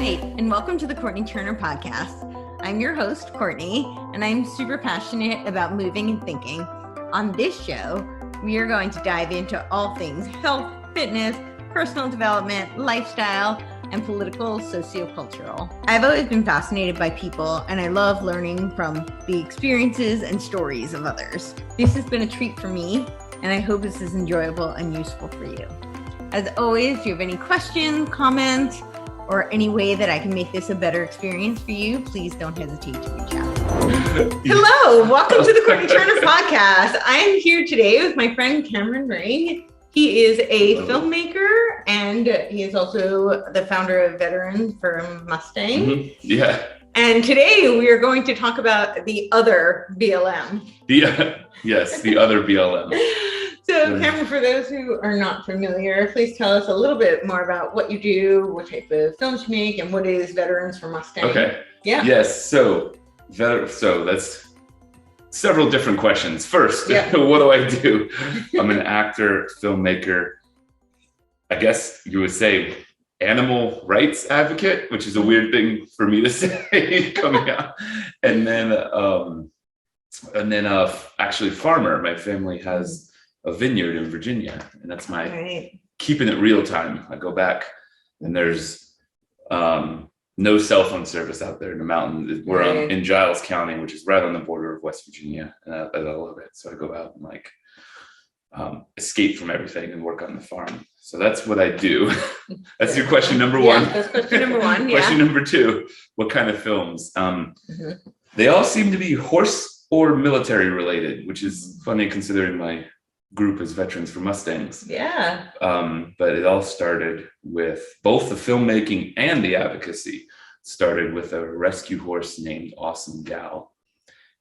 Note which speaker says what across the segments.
Speaker 1: right, and welcome to the Courtenay Turner podcast. I'm your host, Courtenay, and I'm super passionate about moving and thinking. On this show, we are going to dive into all things health, fitness, personal development, lifestyle, and political, sociocultural. I've always been fascinated by people, and I love learning from the experiences and stories of others. This has been a treat for me, and I hope this is enjoyable and useful for you. As always, if you have any questions, comments, or any way that I can make this a better experience for you, please don't hesitate to reach out. Hello, welcome to the Courtenay Turner podcast. I'm here today with my friend Cameron Ray. He is a filmmaker, and he is also the founder of Veterans for Mustang.
Speaker 2: Mm-hmm. Yeah.
Speaker 1: And today we are going to talk about the other BLM.
Speaker 2: Yes, the other BLM.
Speaker 1: So Cameron, for those who are not familiar, please tell us a little bit more about what you do, what type of films you make, and what is Veterans for Mustang.
Speaker 2: Okay.
Speaker 1: Yeah.
Speaker 2: Yes. So that's several different questions. First, What do I do? I'm an actor, filmmaker. I guess you would say animal rights advocate, which is a weird thing for me to say coming out. And then actually farmer. My family has a vineyard in Virginia, and that's my keeping it real time. I go back, and there's no cell phone service out there in the mountains. We're in Giles County, which is right on the border of West Virginia, and I love it. So I go out and escape from everything and work on the farm. So that's what I do. That's your question number one.
Speaker 1: That's question number one.
Speaker 2: Question number two: what kind of films? They all seem to be horse or military related, which is funny considering my group is Veterans for Mustangs.
Speaker 1: Yeah.
Speaker 2: But it all started with both the filmmaking and the advocacy. Started with a rescue horse named Awesome Gal.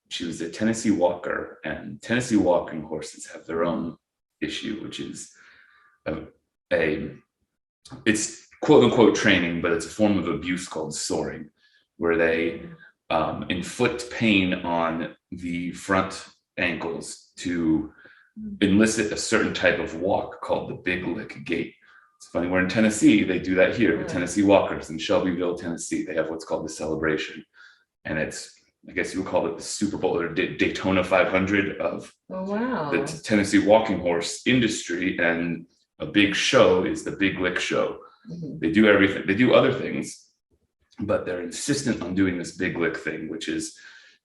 Speaker 2: She was a Tennessee walker, and Tennessee walking horses have their own issue, which is it's quote unquote training, but it's a form of abuse called soring, where they inflict pain on the front ankles to elicit a certain type of walk called the big lick gait. It's funny, we're in Tennessee, they do that here. The Tennessee walkers in Shelbyville, Tennessee, they have what's called the celebration. And it's, I guess you would call it the Super Bowl or Daytona 500 of the Tennessee walking horse industry. And a big show is the Big Lick Show. They do everything, they do other things, but they're insistent on doing this Big Lick thing, which is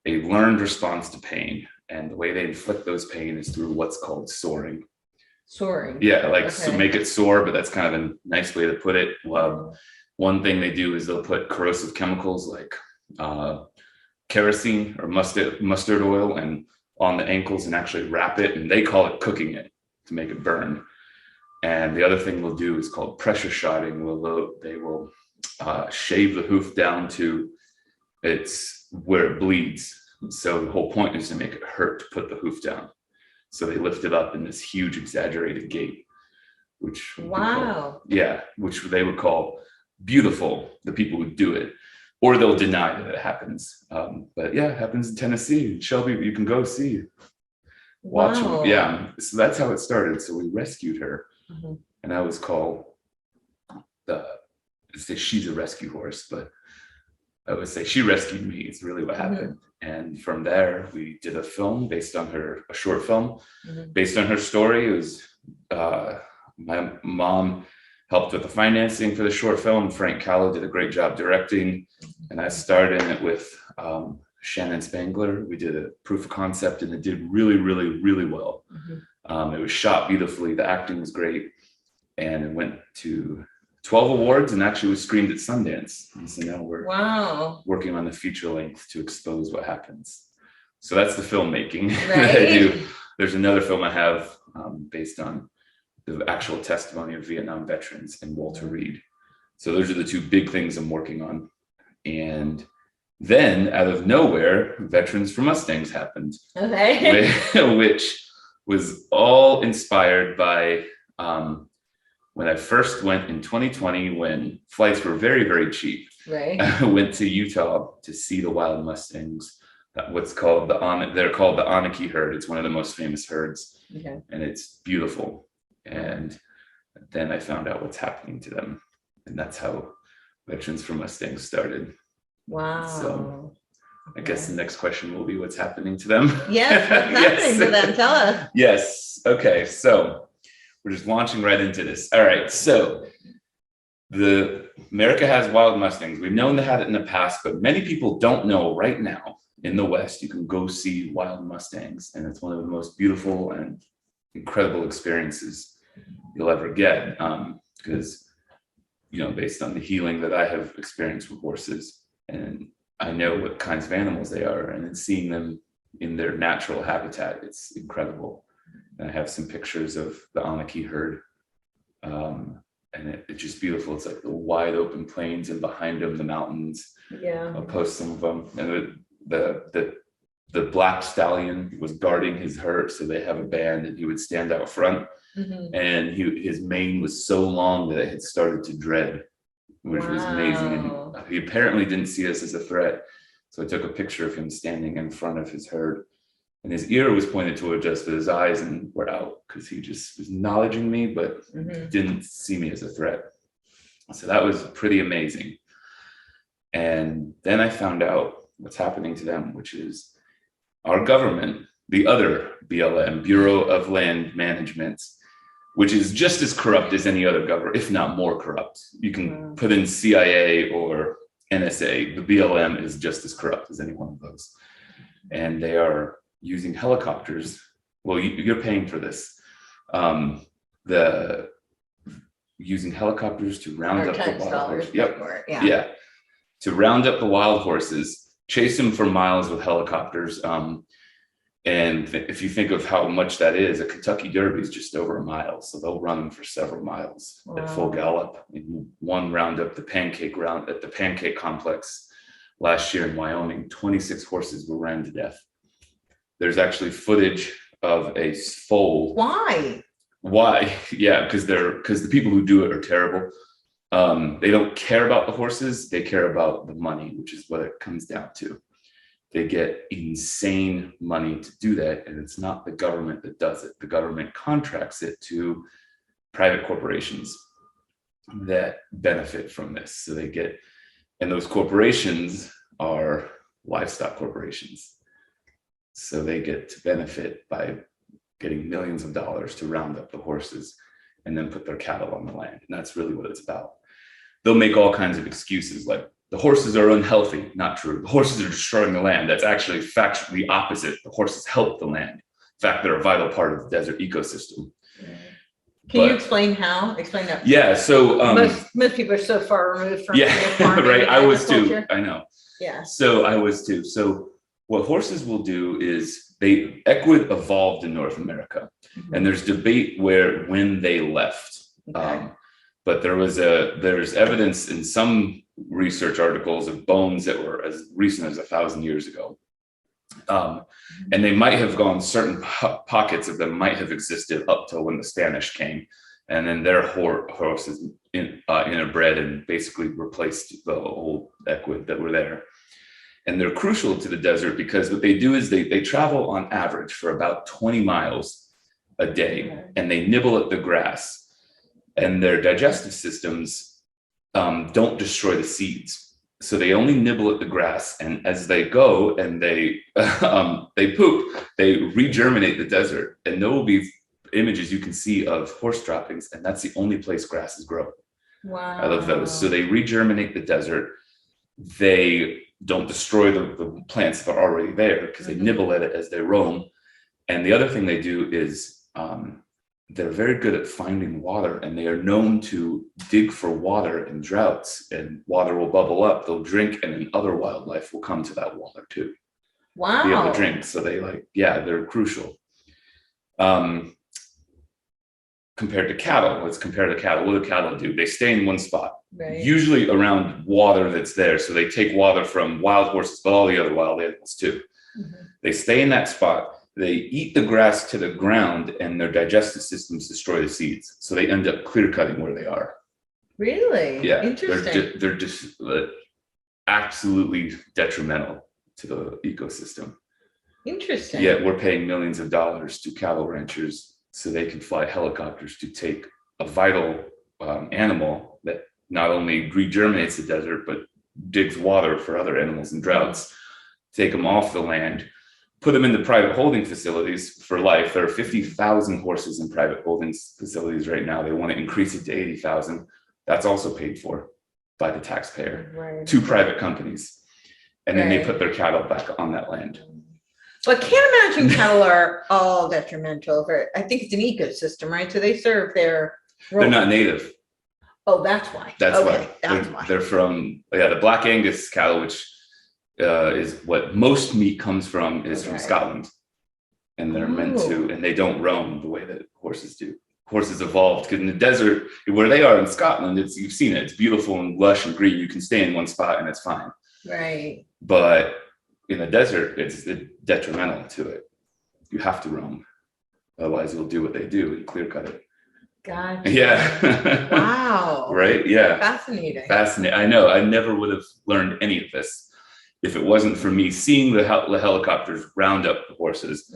Speaker 2: a learned response to pain. And the way they inflict those pain is through what's called soring.
Speaker 1: Soring.
Speaker 2: Yeah, so make it sore, but that's kind of a nice way to put it. One thing they do is they'll put corrosive chemicals like kerosene or mustard oil and on the ankles and actually wrap it, and they call it cooking it to make it burn. And the other thing they'll do is called pressure shotting. They will shave the hoof down to it's where it bleeds. So the whole point is to make it hurt to put the hoof down. So they lift it up in this huge exaggerated gait, which which they would call beautiful, the people who do it, or they'll deny that it happens. But yeah, it happens in Tennessee. Shelby, you can go see, watch them. Yeah, so that's how it started. So we rescued her, and I was called she's a rescue horse, but I would say she rescued me. It's really what happened. And from there, we did a film based on a short film based on her story. It was my mom helped with the financing for the short film. Frank Callow did a great job directing. And I starred in it with Shannon Spangler. We did a proof of concept, and it did really, really, really well. It was shot beautifully. The acting was great. And it went to 12 awards and actually was screened at Sundance. And so now we're working on the feature length to expose what happens. So that's the filmmaking that I do. There's another film I have based on the actual testimony of Vietnam veterans and Walter Reed. So those are the two big things I'm working on. And then out of nowhere, Veterans for Mustangs happened, which was all inspired by when I first went in 2020, when flights were very, very cheap. I went to Utah to see the wild Mustangs. What's called they're called the Aniki herd. It's one of the most famous herds, and it's beautiful. And then I found out what's happening to them, and that's how Veterans for Mustangs started.
Speaker 1: Wow.
Speaker 2: So I guess the next question will be what's happening to them.
Speaker 1: Yes, what's happening to them? Tell us.
Speaker 2: Yes. Okay. So we're just launching right into this. All right. So America has wild Mustangs. We've known they had it in the past, but many people don't know right now in the West, you can go see wild Mustangs. And it's one of the most beautiful and incredible experiences you'll ever get. Because, based on the healing that I have experienced with horses, and I know what kinds of animals they are, and then seeing them in their natural habitat, it's incredible. And I have some pictures of the Anaki herd, and it's just beautiful. It's like the wide open plains, and behind them the mountains.
Speaker 1: Yeah,
Speaker 2: I'll post some of them. And the black stallion was guarding his herd, so they have a band, and he would stand out front, and his mane was so long that it had started to dread, which was amazing. And he apparently didn't see us as a threat. So I took a picture of him standing in front of his herd, and his ear was pointed toward us, but his eyes were out because he just was acknowledging me, but didn't see me as a threat. So that was pretty amazing. And then I found out what's happening to them, which is our government, the other BLM, Bureau of Land Management, which is just as corrupt as any other government, if not more corrupt. You can put in CIA or NSA. The BLM is just as corrupt as any one of those. And they are using helicopters. Well, you're paying for this. Using helicopters to round up the wild horses. Yeah. To round up the wild horses, chase them for miles with helicopters. And if you think of how much that is, a Kentucky Derby is just over a mile. So they'll run them for several miles at full gallop. In one roundup, the Pancake Complex last year in Wyoming, 26 horses were ran to death. There's actually footage of a foal.
Speaker 1: Why?
Speaker 2: Yeah, because the people who do it are terrible. They don't care about the horses. They care about the money, which is what it comes down to. They get insane money to do that, and it's not the government that does it. The government contracts it to private corporations that benefit from this. So and those corporations are livestock corporations. So they get to benefit by getting millions of dollars to round up the horses and then put their cattle on the land. And that's really what it's about. They'll make all kinds of excuses like, the horses are unhealthy. Not true. The horses are destroying the land. That's actually factually opposite. The horses help the land. In fact, they're a vital part of the desert ecosystem.
Speaker 1: Can you explain how? Explain that.
Speaker 2: Yeah. So
Speaker 1: most people are so far removed from
Speaker 2: farming. Right. I was too. I know.
Speaker 1: Yeah.
Speaker 2: So I was too. So what horses will do is equid evolved in North America, and there's debate when they left.
Speaker 1: Okay.
Speaker 2: But there's evidence in some research articles of bones that were as recent as 1,000 years ago. And they might have gone, certain pockets of them might have existed up till when the Spanish came. And then their horses interbred and basically replaced the old equid that were there. And they're crucial to the desert because what they do is they travel on average for about 20 miles a day, and they nibble at the grass. And their digestive systems don't destroy the seeds. So they only nibble at the grass. And as they go and they poop, they regerminate the desert. And there will be images you can see of horse droppings. And that's the only place grasses grow.
Speaker 1: Wow.
Speaker 2: I love those. So they regerminate the desert. They don't destroy the plants that are already there because they nibble at it as they roam. And the other thing they do is they're very good at finding water, and they are known to dig for water in droughts, and water will bubble up. They'll drink, and then other wildlife will come to that water too.
Speaker 1: Wow.
Speaker 2: Be able to drink. So they're crucial. Compared to cattle, let's compare the cattle. What do cattle do? They stay in one spot, usually around water that's there. So they take water from wild horses, but all the other wild animals too. They stay in that spot. They eat the grass to the ground, and their digestive systems destroy the seeds. So they end up clear cutting where they are.
Speaker 1: Really?
Speaker 2: Yeah.
Speaker 1: Interesting.
Speaker 2: They're just absolutely detrimental to the ecosystem.
Speaker 1: Interesting.
Speaker 2: Yet we're paying millions of dollars to cattle ranchers so they can fly helicopters to take a vital animal that not only regerminates the desert, but digs water for other animals in droughts, take them off the land, put them into private holding facilities for life. There are 50,000 horses in private holding facilities right now. They want to increase it to 80,000. That's also paid for by the taxpayer to private companies. And then they put their cattle back on that land.
Speaker 1: Well, I can't imagine cattle are all detrimental. I think it's an ecosystem, right? So they serve their role.
Speaker 2: They're not native.
Speaker 1: Oh, that's why.
Speaker 2: That's why. They're from, the Black Angus cattle, which is what most meat comes from, is from Scotland. And they're meant to, and they don't roam the way that horses do. Horses evolved because in the desert, where they are in Scotland, you've seen it. It's beautiful and lush and green. You can stay in one spot and it's fine.
Speaker 1: Right.
Speaker 2: But in the desert, it's detrimental to it. You have to roam. Otherwise, you'll do what they do and clear cut it.
Speaker 1: Gotcha.
Speaker 2: Yeah.
Speaker 1: Wow.
Speaker 2: Right? Yeah.
Speaker 1: Fascinating.
Speaker 2: Fascinating. I know. I never would have learned any of this if it wasn't for me seeing the helicopters round up the horses.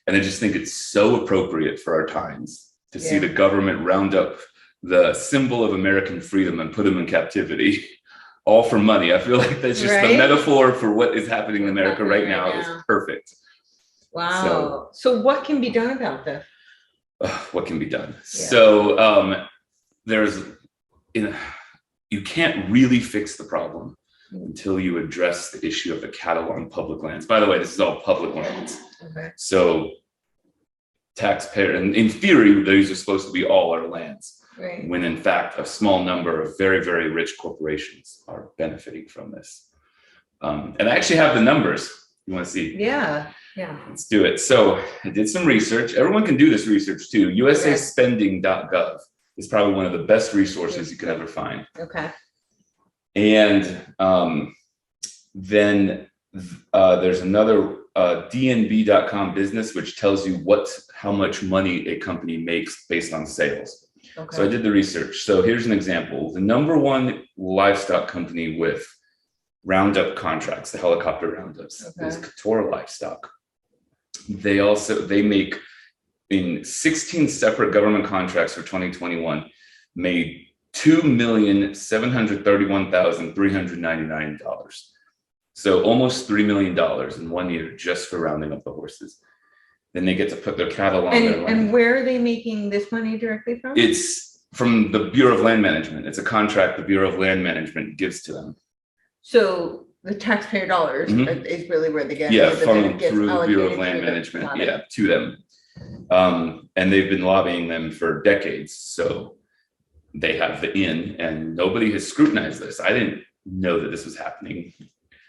Speaker 2: And I just think it's so appropriate for our times to see the government round up the symbol of American freedom and put them in captivity, all for money. I feel like that's just the metaphor for what is happening in America right now is perfect.
Speaker 1: Wow. So what can be done about this?
Speaker 2: What can be done? So you can't really fix the problem until you address the issue of the cattle on public lands. By the way, this is all public lands. So taxpayer, and in theory, those are supposed to be all our lands. When in fact, a small number of very, very rich corporations are benefiting from this. And I actually have the numbers. You want to see?
Speaker 1: Yeah.
Speaker 2: Let's do it. So I did some research. Everyone can do this research too. USAspending.gov is probably one of the best resources you could ever find.
Speaker 1: Okay.
Speaker 2: And then there's another DNB.com business, which tells you how much money a company makes based on sales. So I did the research. So here's an example. The number one livestock company with roundup contracts, the helicopter roundups, is Courtenay Livestock. They make, in 16 separate government contracts for 2021, made $2,731,399. So almost $3 million in 1 year just for rounding up the horses. Then they get to put their cattle on their land.
Speaker 1: And where are they making this money directly from?
Speaker 2: It's from the Bureau of Land Management. It's a contract the Bureau of Land Management gives to them.
Speaker 1: So the taxpayer dollars is really where they get
Speaker 2: funneled through the Bureau of Land Management, to them. And they've been lobbying them for decades. So they have the in, and nobody has scrutinized this. I didn't know that this was happening.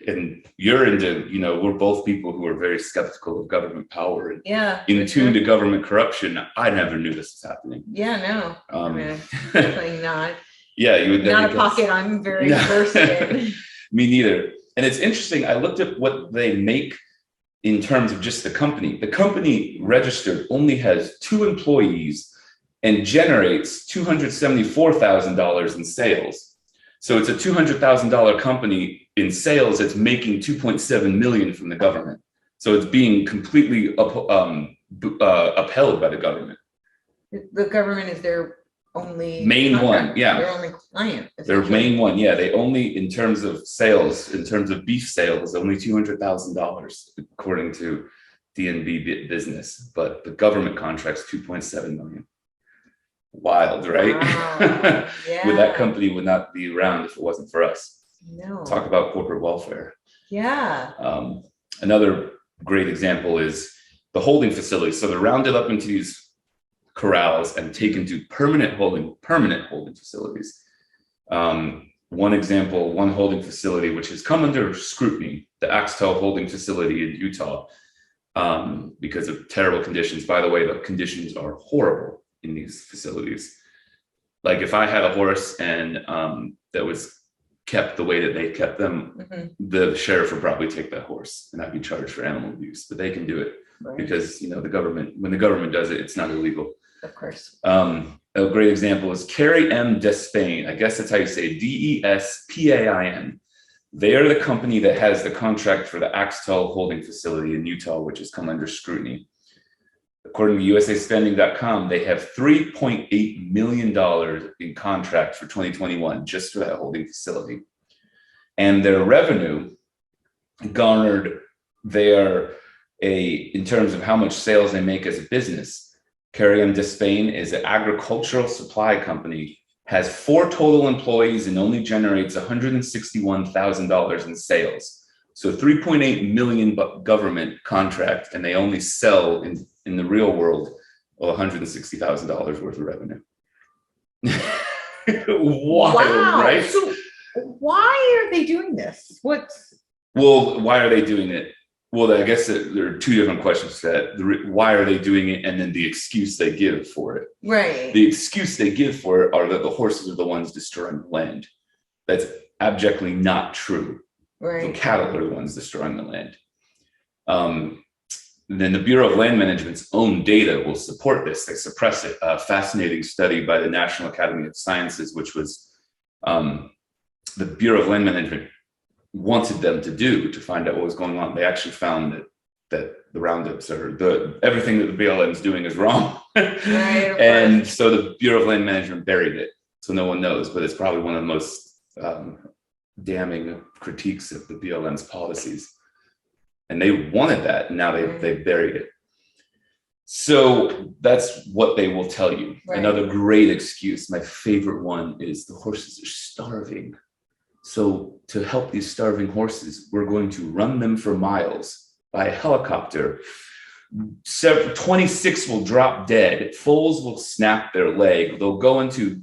Speaker 2: And you're into, we're both people who are very skeptical of government power and in tune to government corruption. I never knew this was happening.
Speaker 1: Definitely not.
Speaker 2: You would
Speaker 1: not a pocket I'm very versed in.
Speaker 2: Me neither. And it's interesting. I looked at what they make in terms of just the company. The company registered only has 2 employees and generates $274,000 in sales. So it's a $200,000 company in sales. It's making $2.7 million from the government. So it's being completely upheld by the government.
Speaker 1: The government is their only
Speaker 2: main
Speaker 1: contract.
Speaker 2: One,
Speaker 1: their only client.
Speaker 2: Their main one, They only, in terms of sales, in terms of beef sales, only $200,000 according to DNB business, but the government contracts $2.7 million. Wild, right?
Speaker 1: Wow.
Speaker 2: That company would not be around if it wasn't for us.
Speaker 1: No.
Speaker 2: Talk about corporate welfare. Another great example is the holding facilities. So they're rounded up into these corrals and taken to permanent holding facilities. One example, one holding facility which has come under scrutiny, the Axtell holding facility in Utah, because of terrible conditions. By the way, the conditions are horrible in these facilities. Like if I had a horse and that was kept the way that they kept them, the sheriff would probably take that horse and I'd be charged for animal abuse, but they can do it because, when the government does it, it's not illegal.
Speaker 1: Of course.
Speaker 2: A great example is Carrie M. Despain. I guess that's how you say it, Despain. They are the company that has the contract for the Axtell holding facility in Utah, which has come under scrutiny. according to USAspending.com, they have $3.8 million in contract for 2021 just for that holding facility. And their revenue garnered, in terms of how much sales they make as a business, Carrion Despain is an agricultural supply company, has 4 total employees and only generates $161,000 in sales. So 3.8 million government contract, and they only sell in the real world $160,000 worth of revenue. Wild,
Speaker 1: wow.
Speaker 2: Right?
Speaker 1: So why are they doing this?
Speaker 2: Well, why are they doing it? Well, I guess there are 2 different questions to that. Why are they doing it? And then the excuse they give for it.
Speaker 1: Right.
Speaker 2: The excuse they give for it are that the horses are the ones destroying the land. That's abjectly not true.
Speaker 1: Right.
Speaker 2: The cattle are the ones destroying the land. Then the Bureau of Land Management's own data will support this. They suppress it. A fascinating study by the National Academy of Sciences, which was the Bureau of Land Management wanted them to do to find out what was going on. They actually found that the roundups or everything that the BLM is doing is wrong.
Speaker 1: Right,
Speaker 2: and so the Bureau of Land Management buried it. So no one knows, but it's probably one of the most damning critiques of the BLM's policies. And they wanted that, and now they've buried it. So that's what they will tell you. Right. Another great excuse, my favorite one, is the horses are starving. So to help these starving horses, we're going to run them for miles by a helicopter. 26 will drop dead. Foals will snap their leg. They'll go into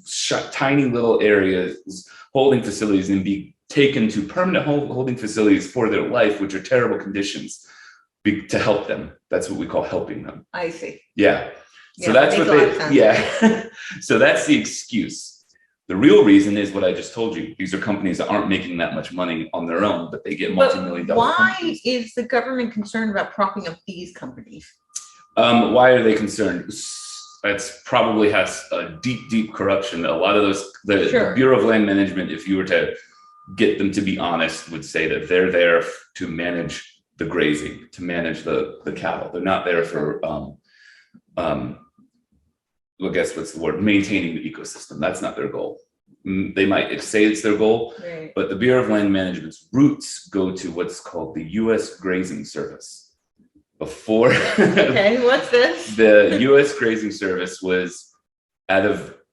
Speaker 2: tiny little areas, holding facilities, and be taken to permanent holding facilities for their life, which are terrible conditions, to help them. That's what we call helping them.
Speaker 1: I see.
Speaker 2: Yeah. So that's what so that's the excuse. The real reason is what I just told you. These are companies that aren't making that much money on their own, but they get multi-million-dollar
Speaker 1: Why is the government concerned about propping up these companies?
Speaker 2: Why are they concerned? That's probably has a deep corruption. A lot of those, the Bureau of Land Management, if you were to get them to be honest, would say that they're there to manage the grazing, to manage the cattle. They're not there for, I guess what's the word, maintaining the ecosystem. That's not their goal. They might say it's their goal, right, but the Bureau of Land Management's roots go to what's called the U.S. Grazing Service. Before,
Speaker 1: okay, what's this?
Speaker 2: The U.S. Grazing Service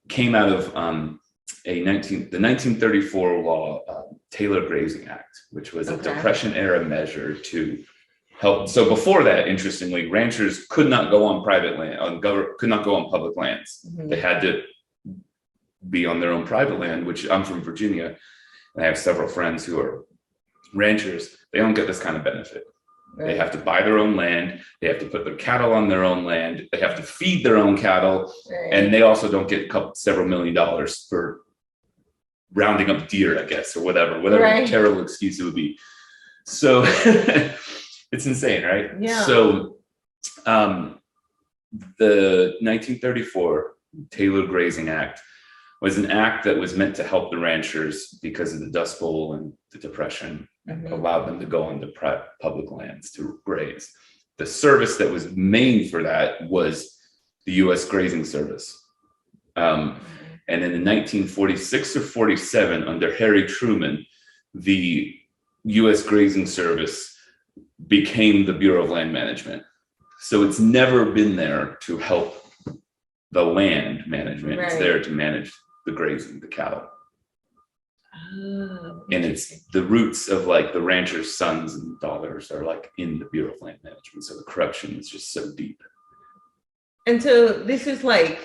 Speaker 2: came out of the 1934 law, Taylor Grazing Act, which was a Depression era measure to help. So before that, interestingly, ranchers could not go on private land, could not go on public lands. Mm-hmm. They had to be on their own private land, which I'm from Virginia, and I have several friends who are ranchers. They don't get this kind of benefit. Right. They have to buy their own land. They have to put their cattle on their own land. They have to feed their own cattle. Right. And they also don't get several $1 million for rounding up deer, I guess, or whatever right, terrible excuse it would be. So it's insane, right?
Speaker 1: Yeah.
Speaker 2: So the 1934 Taylor Grazing Act was an act that was meant to help the ranchers because of the Dust Bowl and the Depression, mm-hmm, allowed them to go onto public lands to graze. The service that was made for that was the U.S. Grazing Service. And then in 1946 or 47, under Harry Truman, the U.S. Grazing Service became the Bureau of Land Management. So it's never been there to help the land management. Right. It's there to manage the grazing, the cattle. Oh, and it's the roots of like the ranchers' sons and daughters are like in the Bureau of Land Management. So the corruption is just so deep.
Speaker 1: And so this is like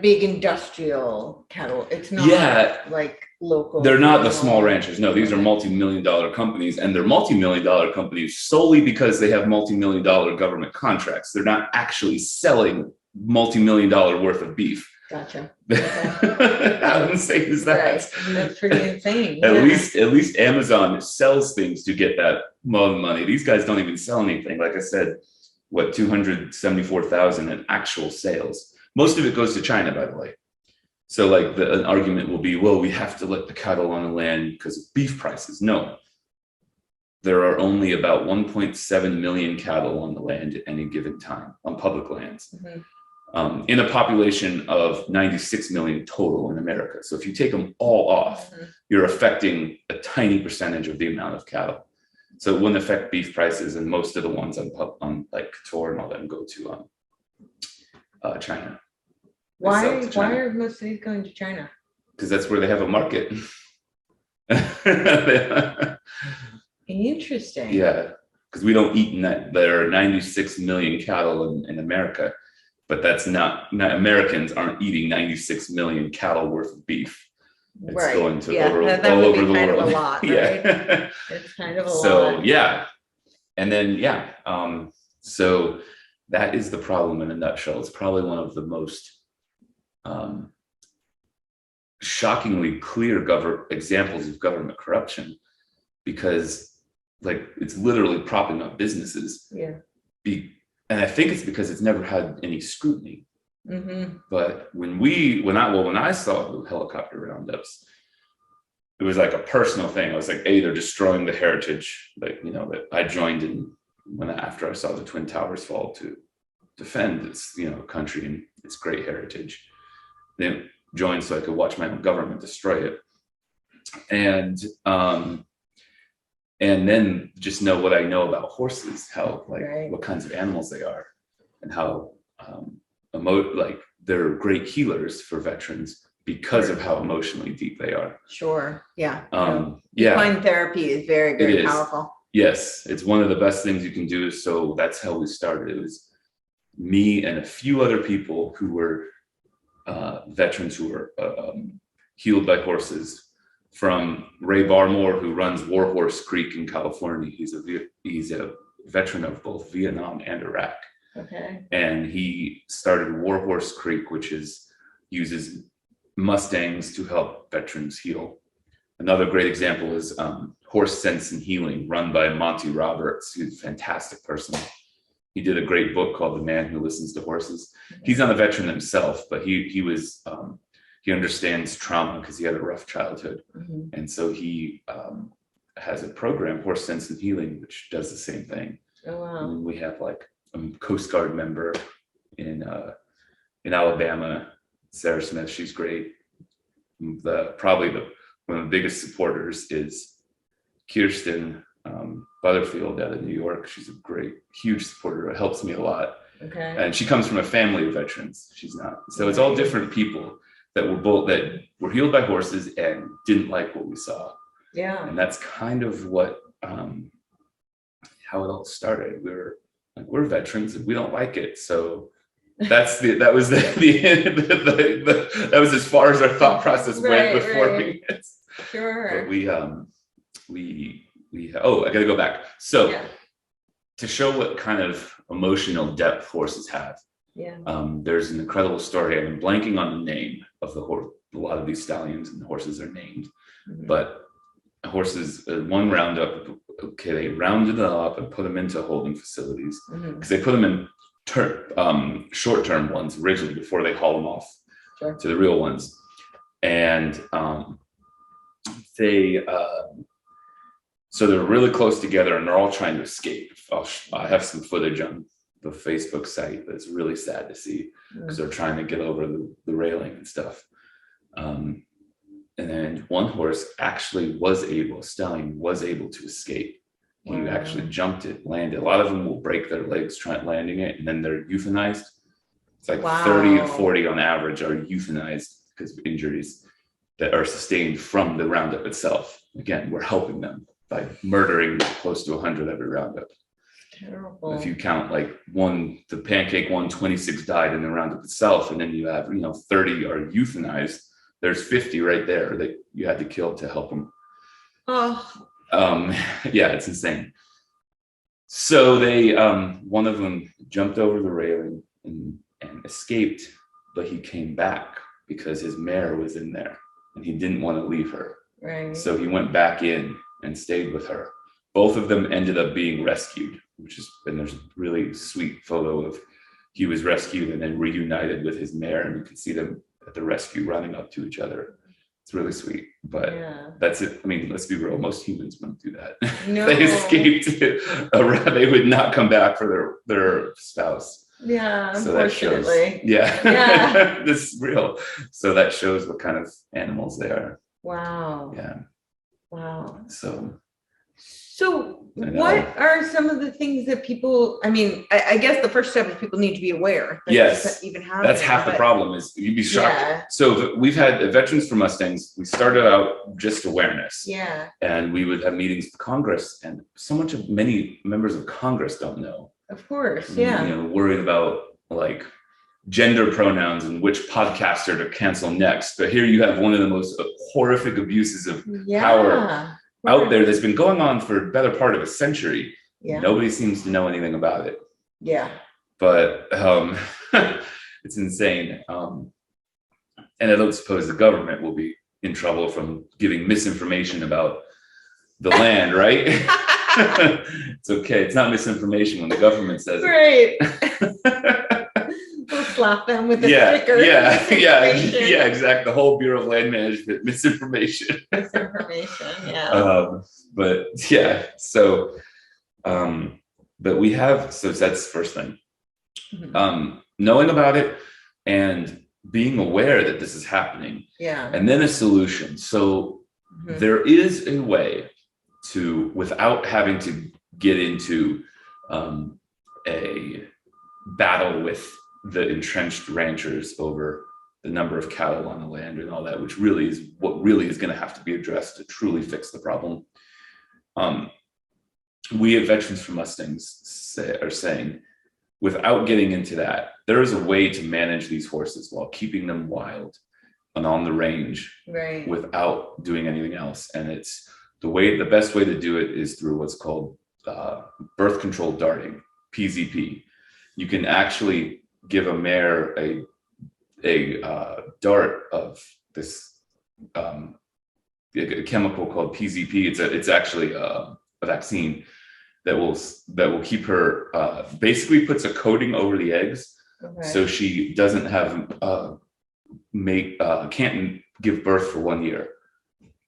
Speaker 1: big industrial cattle. It's not like local.
Speaker 2: They're not the small ranchers. No, these are multi-million-dollar companies, and they're multi-million-dollar companies solely because they have multi-million-dollar government contracts. They're not actually selling multi-million-dollar worth of beef.
Speaker 1: Gotcha.
Speaker 2: Okay. How insane is that?
Speaker 1: Right. That's pretty insane.
Speaker 2: At least Amazon sells things to get that money. These guys don't even sell anything. Like I said, 274,000 in actual sales. Most of it goes to China, by the way. So like an argument will be, well, we have to let the cattle on the land because of beef prices. No. there are only about 1.7 million cattle on the land at any given time, on public lands, in a population of 96 million total in America. So if you take them all off, you're affecting a tiny percentage of the amount of cattle. So it wouldn't affect beef prices, and most of the ones on like Couture and all them go to China.
Speaker 1: Why are most of these going to China?
Speaker 2: Because that's where they have a market.
Speaker 1: Interesting.
Speaker 2: Yeah, because we don't eat net. There are 96 million cattle in America, but that's not Americans aren't eating 96 million cattle worth of beef. It's going to all over the world.
Speaker 1: Of a lot, right?
Speaker 2: Yeah,
Speaker 1: it's kind of a lot.
Speaker 2: So yeah, and then so that is the problem in a nutshell. It's probably one of the most shockingly clear examples of government corruption, because like it's literally propping up businesses.
Speaker 1: Yeah.
Speaker 2: And I think it's because it's never had any scrutiny. But when I saw the helicopter roundups, it was like a personal thing. I was like, they're destroying the heritage, like, you know, that I joined in after I saw the Twin Towers fall to defend its, you know, country and its great heritage. Then joined so I could watch my own government destroy it. And then just know what I know about horses, how what kinds of animals they are, and how they're great healers for veterans because of how emotionally deep they are.
Speaker 1: Sure. Yeah.
Speaker 2: Equine
Speaker 1: therapy is very, very powerful.
Speaker 2: Yes, it's one of the best things you can do. So that's how we started. It was me and a few other people who were veterans who were healed by horses. From Ray Barmore, who runs Warhorse Creek in California. He's a veteran of both Vietnam and Iraq.
Speaker 1: Okay. And
Speaker 2: he started Warhorse Creek, which uses Mustangs to help veterans heal. Another great example is Horse Sense and Healing, run by Monty Roberts. He's a fantastic person. He did a great book called The Man Who Listens to Horses. He's not a veteran himself, but he understands trauma because he had a rough childhood. And so he has a program, Horse Sense and Healing, which does the same thing.
Speaker 1: Oh, wow.
Speaker 2: And we have like a Coast Guard member in Alabama, Sarah Smith. She's great. Probably one of the biggest supporters is Kirsten Butterfield out of New York. She's a great, huge supporter. It helps me a lot.
Speaker 1: Okay.
Speaker 2: And she comes from a family of veterans. She's not. So it's all different people that were healed by horses and didn't like what we saw.
Speaker 1: Yeah.
Speaker 2: And that's kind of what how it all started. We're veterans and we don't like it. So that was as far as our thought process went before we
Speaker 1: Sure.
Speaker 2: But I gotta go back. So to show what kind of emotional depth horses have.
Speaker 1: Yeah.
Speaker 2: There's an incredible story. I'm blanking on the name of the horse. A lot of these stallions and horses are named, but horses, one roundup, they rounded them up and put them into holding facilities because they put them in short-term ones originally before they haul them off to the real ones. And so they're really close together and they're all trying to escape. I have some footage on the Facebook site that's really sad to see because they're trying to get over the railing and stuff. And then one horse actually stallion was able to escape. He actually jumped it, landed. A lot of them will break their legs landing it, and then they're euthanized. It's like 30 to 40 on average are euthanized because of injuries that are sustained from the roundup itself. Again, we're helping them by murdering close to 100 every roundup.
Speaker 1: Terrible.
Speaker 2: If you count the pancake 126 died in the roundup itself, and then you have 30 are euthanized. There's 50 right there that you had to kill to help them. It's insane. So they one of them jumped over the railing and escaped, but he came back because his mare was in there and he didn't want to leave her.
Speaker 1: Right.
Speaker 2: So he went back in and stayed with her. Both of them ended up being rescued, and there's a really sweet photo of he was rescued and then reunited with his mare, and you can see them at the rescue running up to each other. It's really sweet, but that's it. I mean, let's be real. Most humans wouldn't do that.
Speaker 1: No.
Speaker 2: They escaped they would not come back for their spouse.
Speaker 1: Yeah,
Speaker 2: so
Speaker 1: unfortunately.
Speaker 2: Yeah. This is real. So that shows what kind of animals they are.
Speaker 1: Wow.
Speaker 2: Yeah.
Speaker 1: Wow.
Speaker 2: So
Speaker 1: what are some of the things that people, I mean, I guess the first step is people need to be aware that
Speaker 2: yes,
Speaker 1: even happening.
Speaker 2: That's half the problem is you'd be shocked. Yeah. So we've had Veterans for Mustangs. We started out just awareness.
Speaker 1: Yeah.
Speaker 2: And we would have meetings with Congress, and many members of Congress don't know.
Speaker 1: Of course, yeah.
Speaker 2: You know, worried about like gender pronouns and which podcaster to cancel next. But here you have one of the most horrific abuses of power out there that's been going on for the better part of a century. Yeah. Nobody seems to know anything about it.
Speaker 1: Yeah.
Speaker 2: But it's insane. And I don't suppose the government will be in trouble from giving misinformation about the land, right? It's okay. It's not misinformation when the government says
Speaker 1: it. Right. We'll slap them with a sticker.
Speaker 2: Yeah, exactly. The whole Bureau of Land Management, misinformation.
Speaker 1: Yeah.
Speaker 2: But yeah, so, but we have, so that's the first thing. Mm-hmm. Knowing about it and being aware that this is happening.
Speaker 1: Yeah.
Speaker 2: And then a solution. So there is a way to, without having to get into a battle with the entrenched ranchers over the number of cattle on the land and all that, which really is what really is going to have to be addressed to truly fix the problem. We at Veterans for Mustangs are saying, without getting into that, there is a way to manage these horses while keeping them wild and on the range,
Speaker 1: right,
Speaker 2: without doing anything else. And it's the best way to do it is through what's called birth control darting, PZP. You can actually give a mare a dart of this a chemical called PZP. It's actually a vaccine that will keep her, basically puts a coating over the eggs, so she doesn't have can't give birth for 1 year,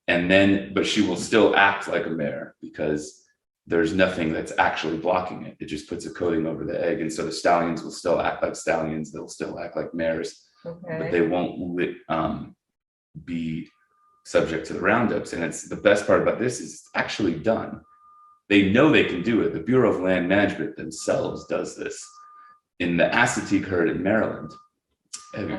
Speaker 2: but she will still act like a mare because there's nothing that's actually blocking it. It just puts a coating over the egg, and so the stallions will still act like stallions. They'll still act like mares, but they won't be subject to the roundups. And it's the best part about this is it's actually done. They know they can do it. The Bureau of Land Management themselves does this in the Assateague herd in Maryland. Have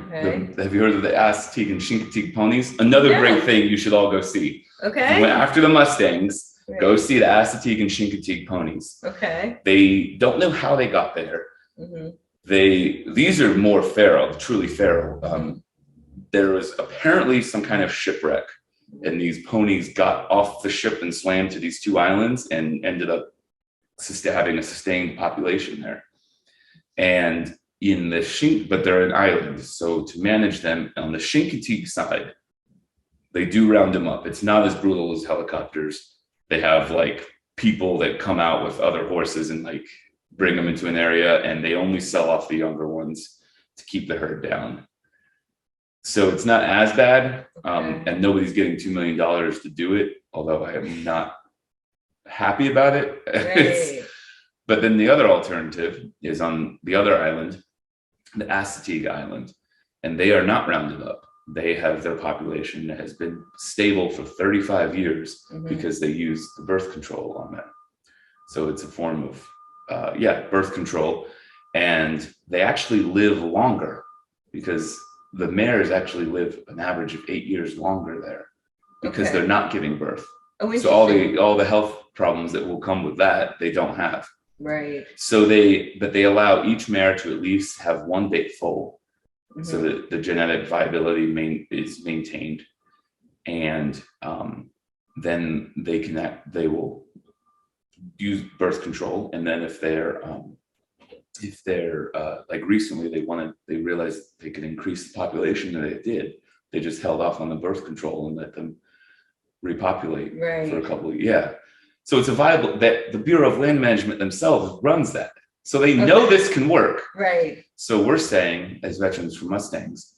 Speaker 2: you heard of the Assateague and Chincoteague ponies? Another great thing you should all go see.
Speaker 1: Okay.
Speaker 2: After the Mustangs, go see the Assateague and Chincoteague ponies.
Speaker 1: Okay.
Speaker 2: They don't know how they got there. Mm-hmm. These are more feral, truly feral. There was apparently some kind of shipwreck, and these ponies got off the ship and swam to these two islands and ended up having a sustained population there. And but they're an island, so to manage them on the Chincoteague side, they do round them up. It's not as brutal as helicopters. They have like people that come out with other horses and like bring them into an area, and they only sell off the younger ones to keep the herd down. So it's not as bad, and nobody's getting $2 million to do it, although I am not happy about it.
Speaker 1: Right.
Speaker 2: But then the other alternative is on the other island, the Assateague Island, and they are not rounded up. They have their population that has been stable for 35 years because they use the birth control on that. So it's a form of, birth control. And they actually live longer because the mares actually live an average of 8 years longer there because they're not giving birth.
Speaker 1: Oh,
Speaker 2: so all the health problems that will come with that, they don't have.
Speaker 1: Right.
Speaker 2: So they allow each mare to at least have one big foal, so that the genetic viability is maintained, and then they will use birth control. And then if they're like recently they realized they could increase the population, and they did. They just held off on the birth control and let them repopulate for a couple of years. So it's a viable, that the Bureau of Land Management themselves runs that. So they know this can work.
Speaker 1: Right.
Speaker 2: So we're saying, as Veterans for Mustangs,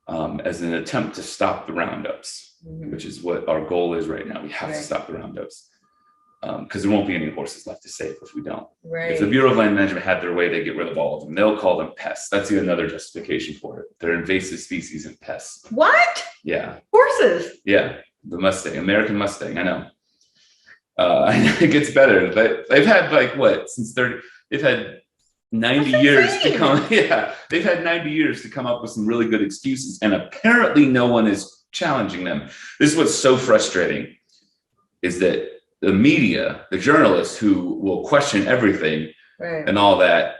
Speaker 2: as an attempt to stop the roundups, which is what our goal is right now. We have to stop the roundups because there won't be any horses left to save if we don't. If the Bureau of Land Management had their way, they get rid of all of them. They'll call them pests. That's another justification for it. They're invasive species and pests.
Speaker 1: What?
Speaker 2: Yeah.
Speaker 1: Horses?
Speaker 2: Yeah. The Mustang, American Mustang. I know. It gets better. They've had like what since 30. They've had 90 years to come. Yeah, they've had 90 years to come up with some really good excuses, and apparently no one is challenging them. This is what's so frustrating: is that the media, the journalists who will question everything and all that,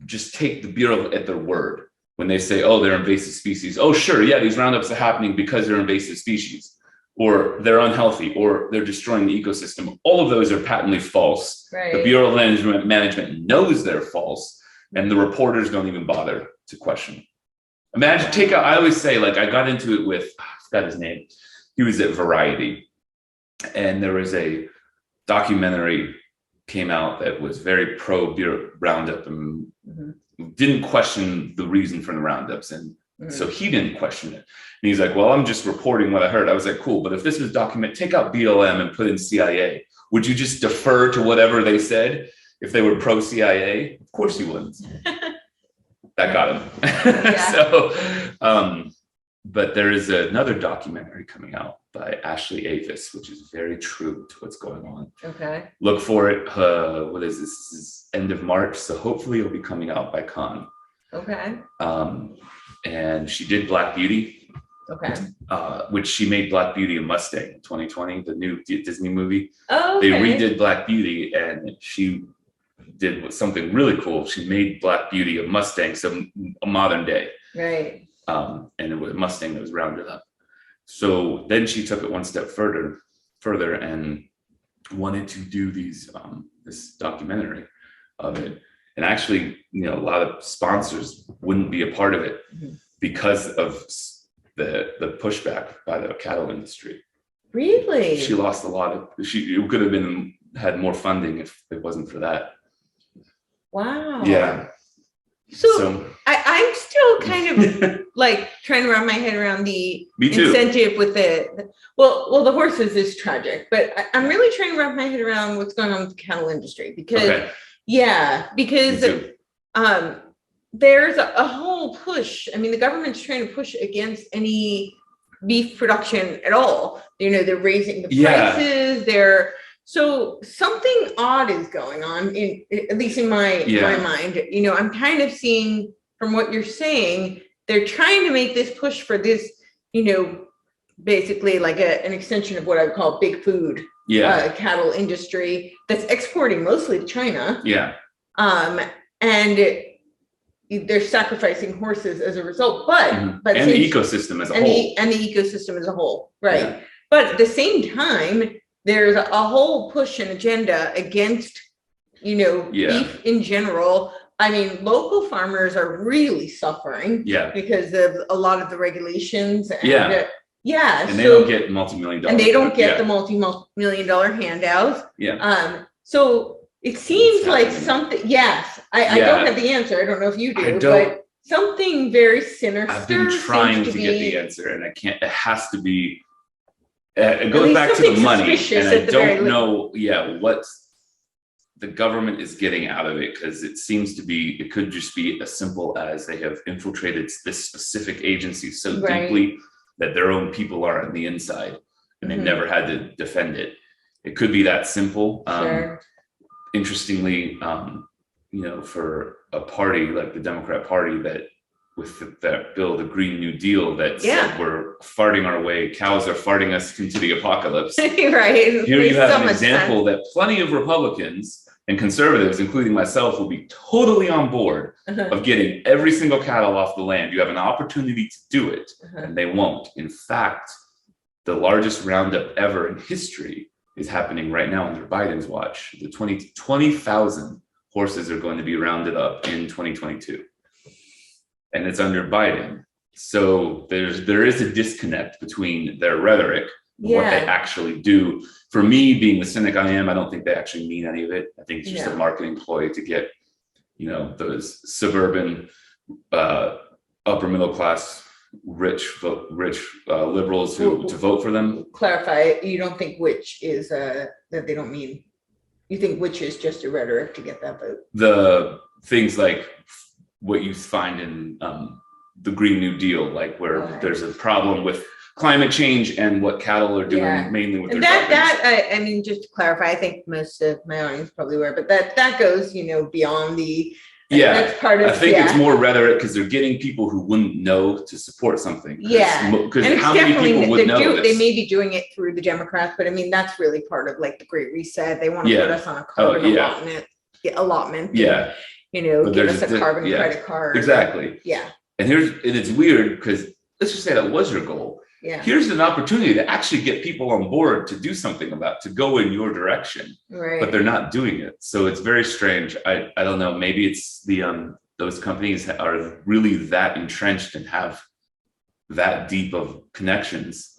Speaker 2: just take the Bureau at their word when they say, "Oh, they're invasive species." Oh, sure, yeah, these roundups are happening because they're invasive species. Or they're unhealthy, or they're destroying the ecosystem. All of those are patently false. The Bureau of Land Management knows they're false, and the reporters don't even bother to question. Imagine, I always say, like, I got into it with, I forgot his name. He was at Variety, and there was a documentary came out that was very pro Roundup and didn't question the reason for the roundups, and so he didn't question it. And he's like, well, I'm just reporting what I heard. I was like, cool. But if this was take out BLM and put in CIA, would you just defer to whatever they said if they were pro CIA? Of course you wouldn't. That got him. But there is another documentary coming out by Ashley Avis, which is very true to what's going on.
Speaker 1: Okay.
Speaker 2: Look for it. What is this? This is end of March. So hopefully it'll be coming out by Con.
Speaker 1: Okay.
Speaker 2: And she did Black Beauty, which she made Black Beauty a Mustang in 2020, the new Disney movie. Oh, okay. They redid Black Beauty, and she did something really cool. She made Black Beauty a Mustang, so a modern day. Right. And it was a Mustang that was rounded up. So then she took it one step further and wanted to do this documentary of it. And actually, a lot of sponsors wouldn't be a part of it because of the pushback by the cattle industry. Really? She lost a lot of. It could have had more funding if it wasn't for that. Wow. Yeah. So I'm still kind of like trying to wrap my head around the incentive with the horses is tragic, but I'm really trying to wrap my head around what's going on with the cattle industry because. Yeah, because there's a whole push. I mean, the government's trying to push against any beef production at all. They're raising the prices. So something odd is going on, at least in my mind. I'm kind of seeing from what you're saying, they're trying to make this push for this, basically like an extension of what I would call big food. Cattle industry that's exporting mostly to China. And they're sacrificing horses as a result, but and the ecosystem as a whole.
Speaker 1: And the ecosystem as a whole, right? Yeah. But at the same time, there's a whole push and agenda against, beef in general. I mean, local farmers are really suffering because of a lot of the regulations. And,
Speaker 2: and they don't get multi-million-dollar.
Speaker 1: And they don't get the multi-million-dollar handouts. So it seems like something. Yes, I don't have the answer. I don't know if you do, but something very sinister.
Speaker 2: I've been trying to get the answer, and I can't. It has to be. It goes back to the money, and I don't know. What the government is getting out of it, because it seems to be. It could just be as simple as they have infiltrated this specific agency so deeply that their own people are on the inside and they never had to defend it. It could be that simple. Interestingly, for a party like the Democrat Party that with that bill, the Green New Deal, that said we're farting our way, cows are farting us into the apocalypse. Here you have an example that plenty of Republicans and conservatives, including myself, will be totally on board of getting every single cattle off the land. You have an opportunity to do it, and they won't. In fact, the largest roundup ever in history is happening right now under Biden's watch. The 20,000 horses are going to be rounded up in 2022. And it's under Biden. So there is a disconnect between their rhetoric and what they actually do. For me, being the cynic I am, I don't think they actually mean any of it. I think it's just a marketing ploy to get, those suburban, upper middle class liberals to vote for them.
Speaker 1: Clarify, you don't think which is that they don't mean, you think which is just a rhetoric to get that vote?
Speaker 2: The things like what you find in the Green New Deal, like where there's a problem with climate change and what cattle are doing mainly with
Speaker 1: and
Speaker 2: their
Speaker 1: I mean, just to clarify, I think most of my audience probably aware, but that goes, beyond the, that's part of,
Speaker 2: I think it's more rhetoric because they're getting people who wouldn't know to support something. Because how many people would know this?
Speaker 1: They may be doing it through the Democrats, but I mean, that's really part of like the Great Reset. They want to put us on a carbon allotment. Give us a carbon credit card.
Speaker 2: Exactly. And it's weird because let's just say that was your goal. Here's an opportunity to actually get people on board to do something to go in your direction, but they're not doing it. So it's very strange. I don't know. Maybe it's those companies are really that entrenched and have that deep of connections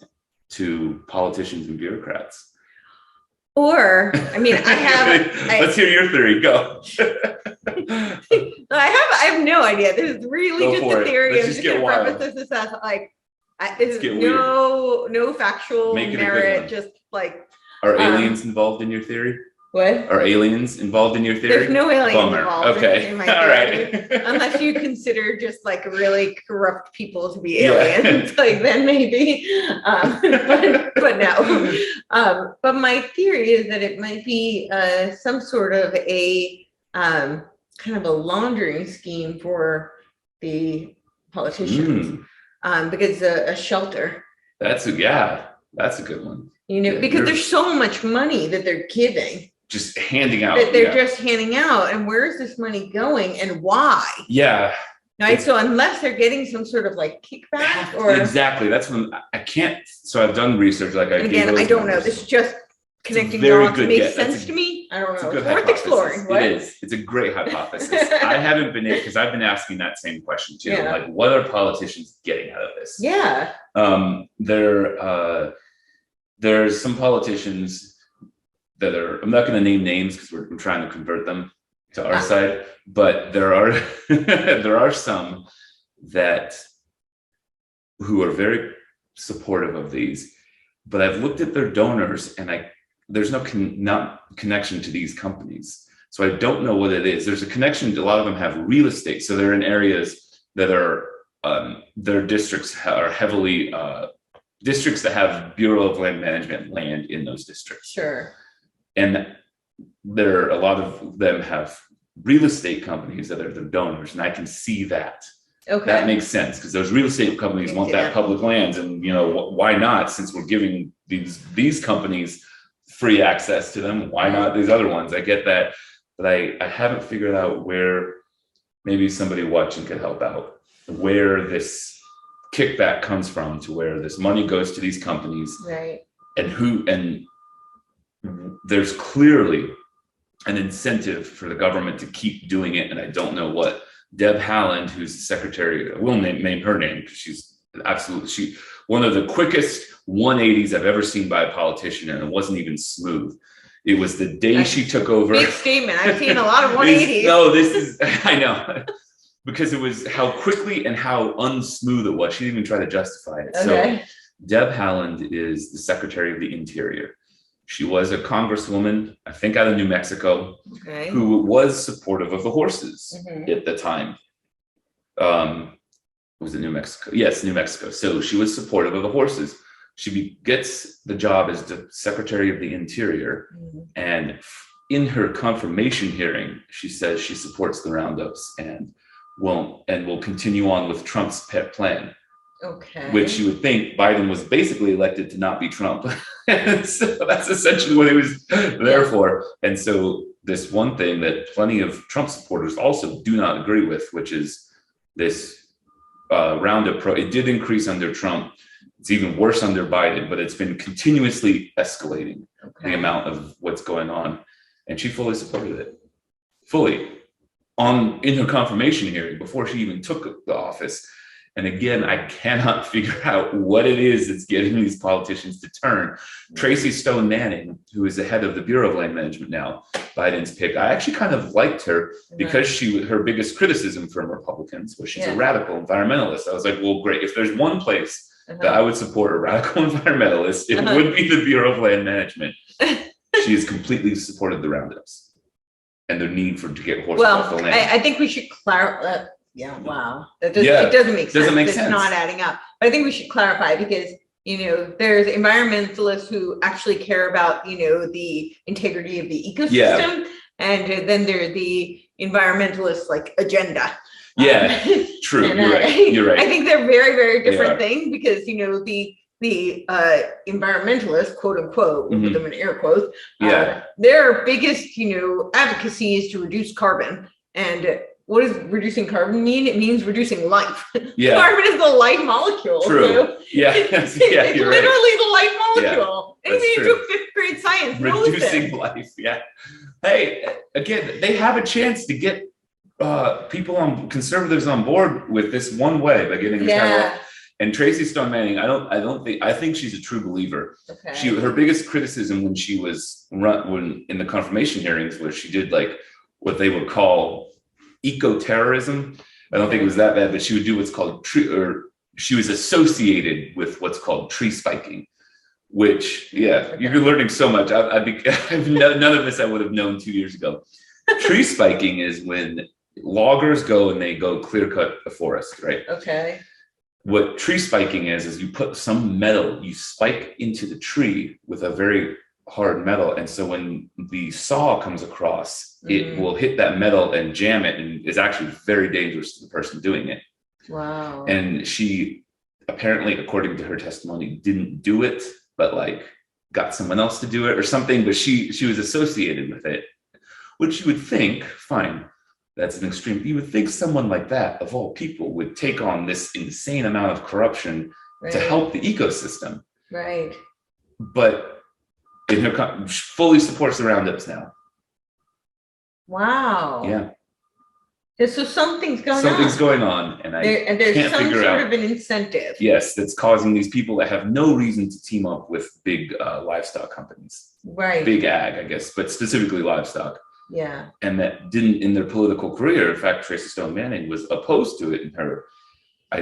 Speaker 2: to politicians and bureaucrats.
Speaker 1: Or, I mean,
Speaker 2: let's hear your theory. Go.
Speaker 1: I have no idea. This is really just a theory.
Speaker 2: I'm just going to
Speaker 1: preface this as like, this is no factual merit, just like.
Speaker 2: Are aliens involved in your theory?
Speaker 1: What?
Speaker 2: Are aliens involved in your theory?
Speaker 1: There's no aliens involved in my theory.
Speaker 2: All right.
Speaker 1: Unless you consider just like really corrupt people to be aliens, like then maybe. But no. But my theory is that it might be some sort of a kind of a laundering scheme for the politicians. Because a shelter.
Speaker 2: That's a good one.
Speaker 1: Because there's so much money that they're giving.
Speaker 2: Just handing out.
Speaker 1: That they're just handing out. And where is this money going and why? Right. So unless they're getting some sort of like kickback or.
Speaker 2: Exactly. That's when I can't. So I've done research. Like I
Speaker 1: don't know. This is just connecting dots makes sense to me. I don't know. It's worth exploring. What?
Speaker 2: It is. It's a great hypothesis. I haven't been in because I've been asking that same question too. Like, what are politicians getting out of this? There's some politicians that are. I'm not going to name names because we're trying to convert them to our side. But there are some who are very supportive of these. But I've looked at their donors and there's no connection to these companies. So I don't know what it is. There's a connection. A lot of them have real estate. So they're in areas that are, their districts are heavily, districts that have Bureau of Land Management land in those districts.
Speaker 1: Sure.
Speaker 2: And a lot of them have real estate companies that are the donors. And I can see that.
Speaker 1: Okay.
Speaker 2: That makes sense because those real estate companies want that public lands. And, why not? Since we're giving these companies free access to them, why not these other ones? I get that, but I haven't figured out where maybe somebody watching could help out, where this kickback comes from to where this money goes to these companies,
Speaker 1: right?
Speaker 2: And there's clearly an incentive for the government to keep doing it, and I don't know what. Deb Haaland, who's the secretary, I will name her name because she's one of the quickest 180s I've ever seen by a politician, and it wasn't even smooth. It was the day she took over. Big
Speaker 1: statement. I've seen a lot of 180s.
Speaker 2: I know. Because it was how quickly and how unsmooth it was. She didn't even try to justify it.
Speaker 1: Okay.
Speaker 2: So Deb Haaland is the Secretary of the Interior. She was a congresswoman, I think out of New Mexico, who was supportive of the horses at the time. Was it New Mexico? Yes, New Mexico. So she was supportive of the horses. She gets the job as the Secretary of the Interior. And in her confirmation hearing, she says she supports the roundups and will continue on with Trump's pet plan.
Speaker 1: Okay.
Speaker 2: Which you would think Biden was basically elected to not be Trump. So that's essentially what he was there for. And so this one thing that plenty of Trump supporters also do not agree with, which is this Roundup it did increase under Trump. It's even worse under Biden, but it's been continuously escalating the amount of what's going on. And she fully supported it. Fully. In her confirmation hearing before she even took the office. And again, I cannot figure out what it is that's getting these politicians to turn. Tracy Stone Manning, who is the head of the Bureau of Land Management now, Biden's pick, I actually kind of liked her because her biggest criticism from Republicans was she's a radical environmentalist. I was like, well, great. If there's one place that I would support a radical environmentalist, it would be the Bureau of Land Management. She has completely supported the roundups and the need to get horses off the land.
Speaker 1: I think we should clarify. It doesn't make sense. It's not adding up. But I think we should clarify because, there's environmentalists who actually care about, the integrity of the ecosystem. And then there's the environmentalist agenda.
Speaker 2: Yeah, true. You're right.
Speaker 1: I think they're very, very different things because, the environmentalists, quote unquote, we'll put them in air quotes, their biggest, advocacy is to reduce carbon. And what does reducing carbon mean? It means reducing life. Carbon is the life molecule.
Speaker 2: True.
Speaker 1: So it's literally the life molecule. Anybody who took 5th grade science knows
Speaker 2: reducing life. Yeah. Hey, again, they have a chance to get conservatives on board with this one way by getting the And Tracy Stone Manning, I think she's a true believer. Okay. Her biggest criticism when she was in the confirmation hearings was she did what they would call eco-terrorism. I don't think it was that bad, but she would do what's called she was associated with what's called tree spiking, which, you're learning so much. None of this I would have known 2 years ago. Tree spiking is when loggers go and they go clear cut a forest, right? Okay. What tree spiking is you put some metal, you spike into the tree with a very hard metal. And so when the saw comes across, it will hit that metal and jam it, and is actually very dangerous to the person doing it. Wow. And she apparently, according to her testimony, didn't do it, but got someone else to do it or something, but she was associated with it, which you would think, fine, that's an extreme. You would think someone like that, of all people, would take on this insane amount of corruption to help the ecosystem. Right. But in her fully supports the roundups now. Wow. Yeah. So something's going on, and there's can't some figure sort out, of an incentive. Yes, that's causing these people that have no reason to team up with big livestock companies. Right. Big ag, I guess, but specifically livestock. Yeah. And that didn't in their political career. In fact, Tracy Stone Manning was opposed to it in her. I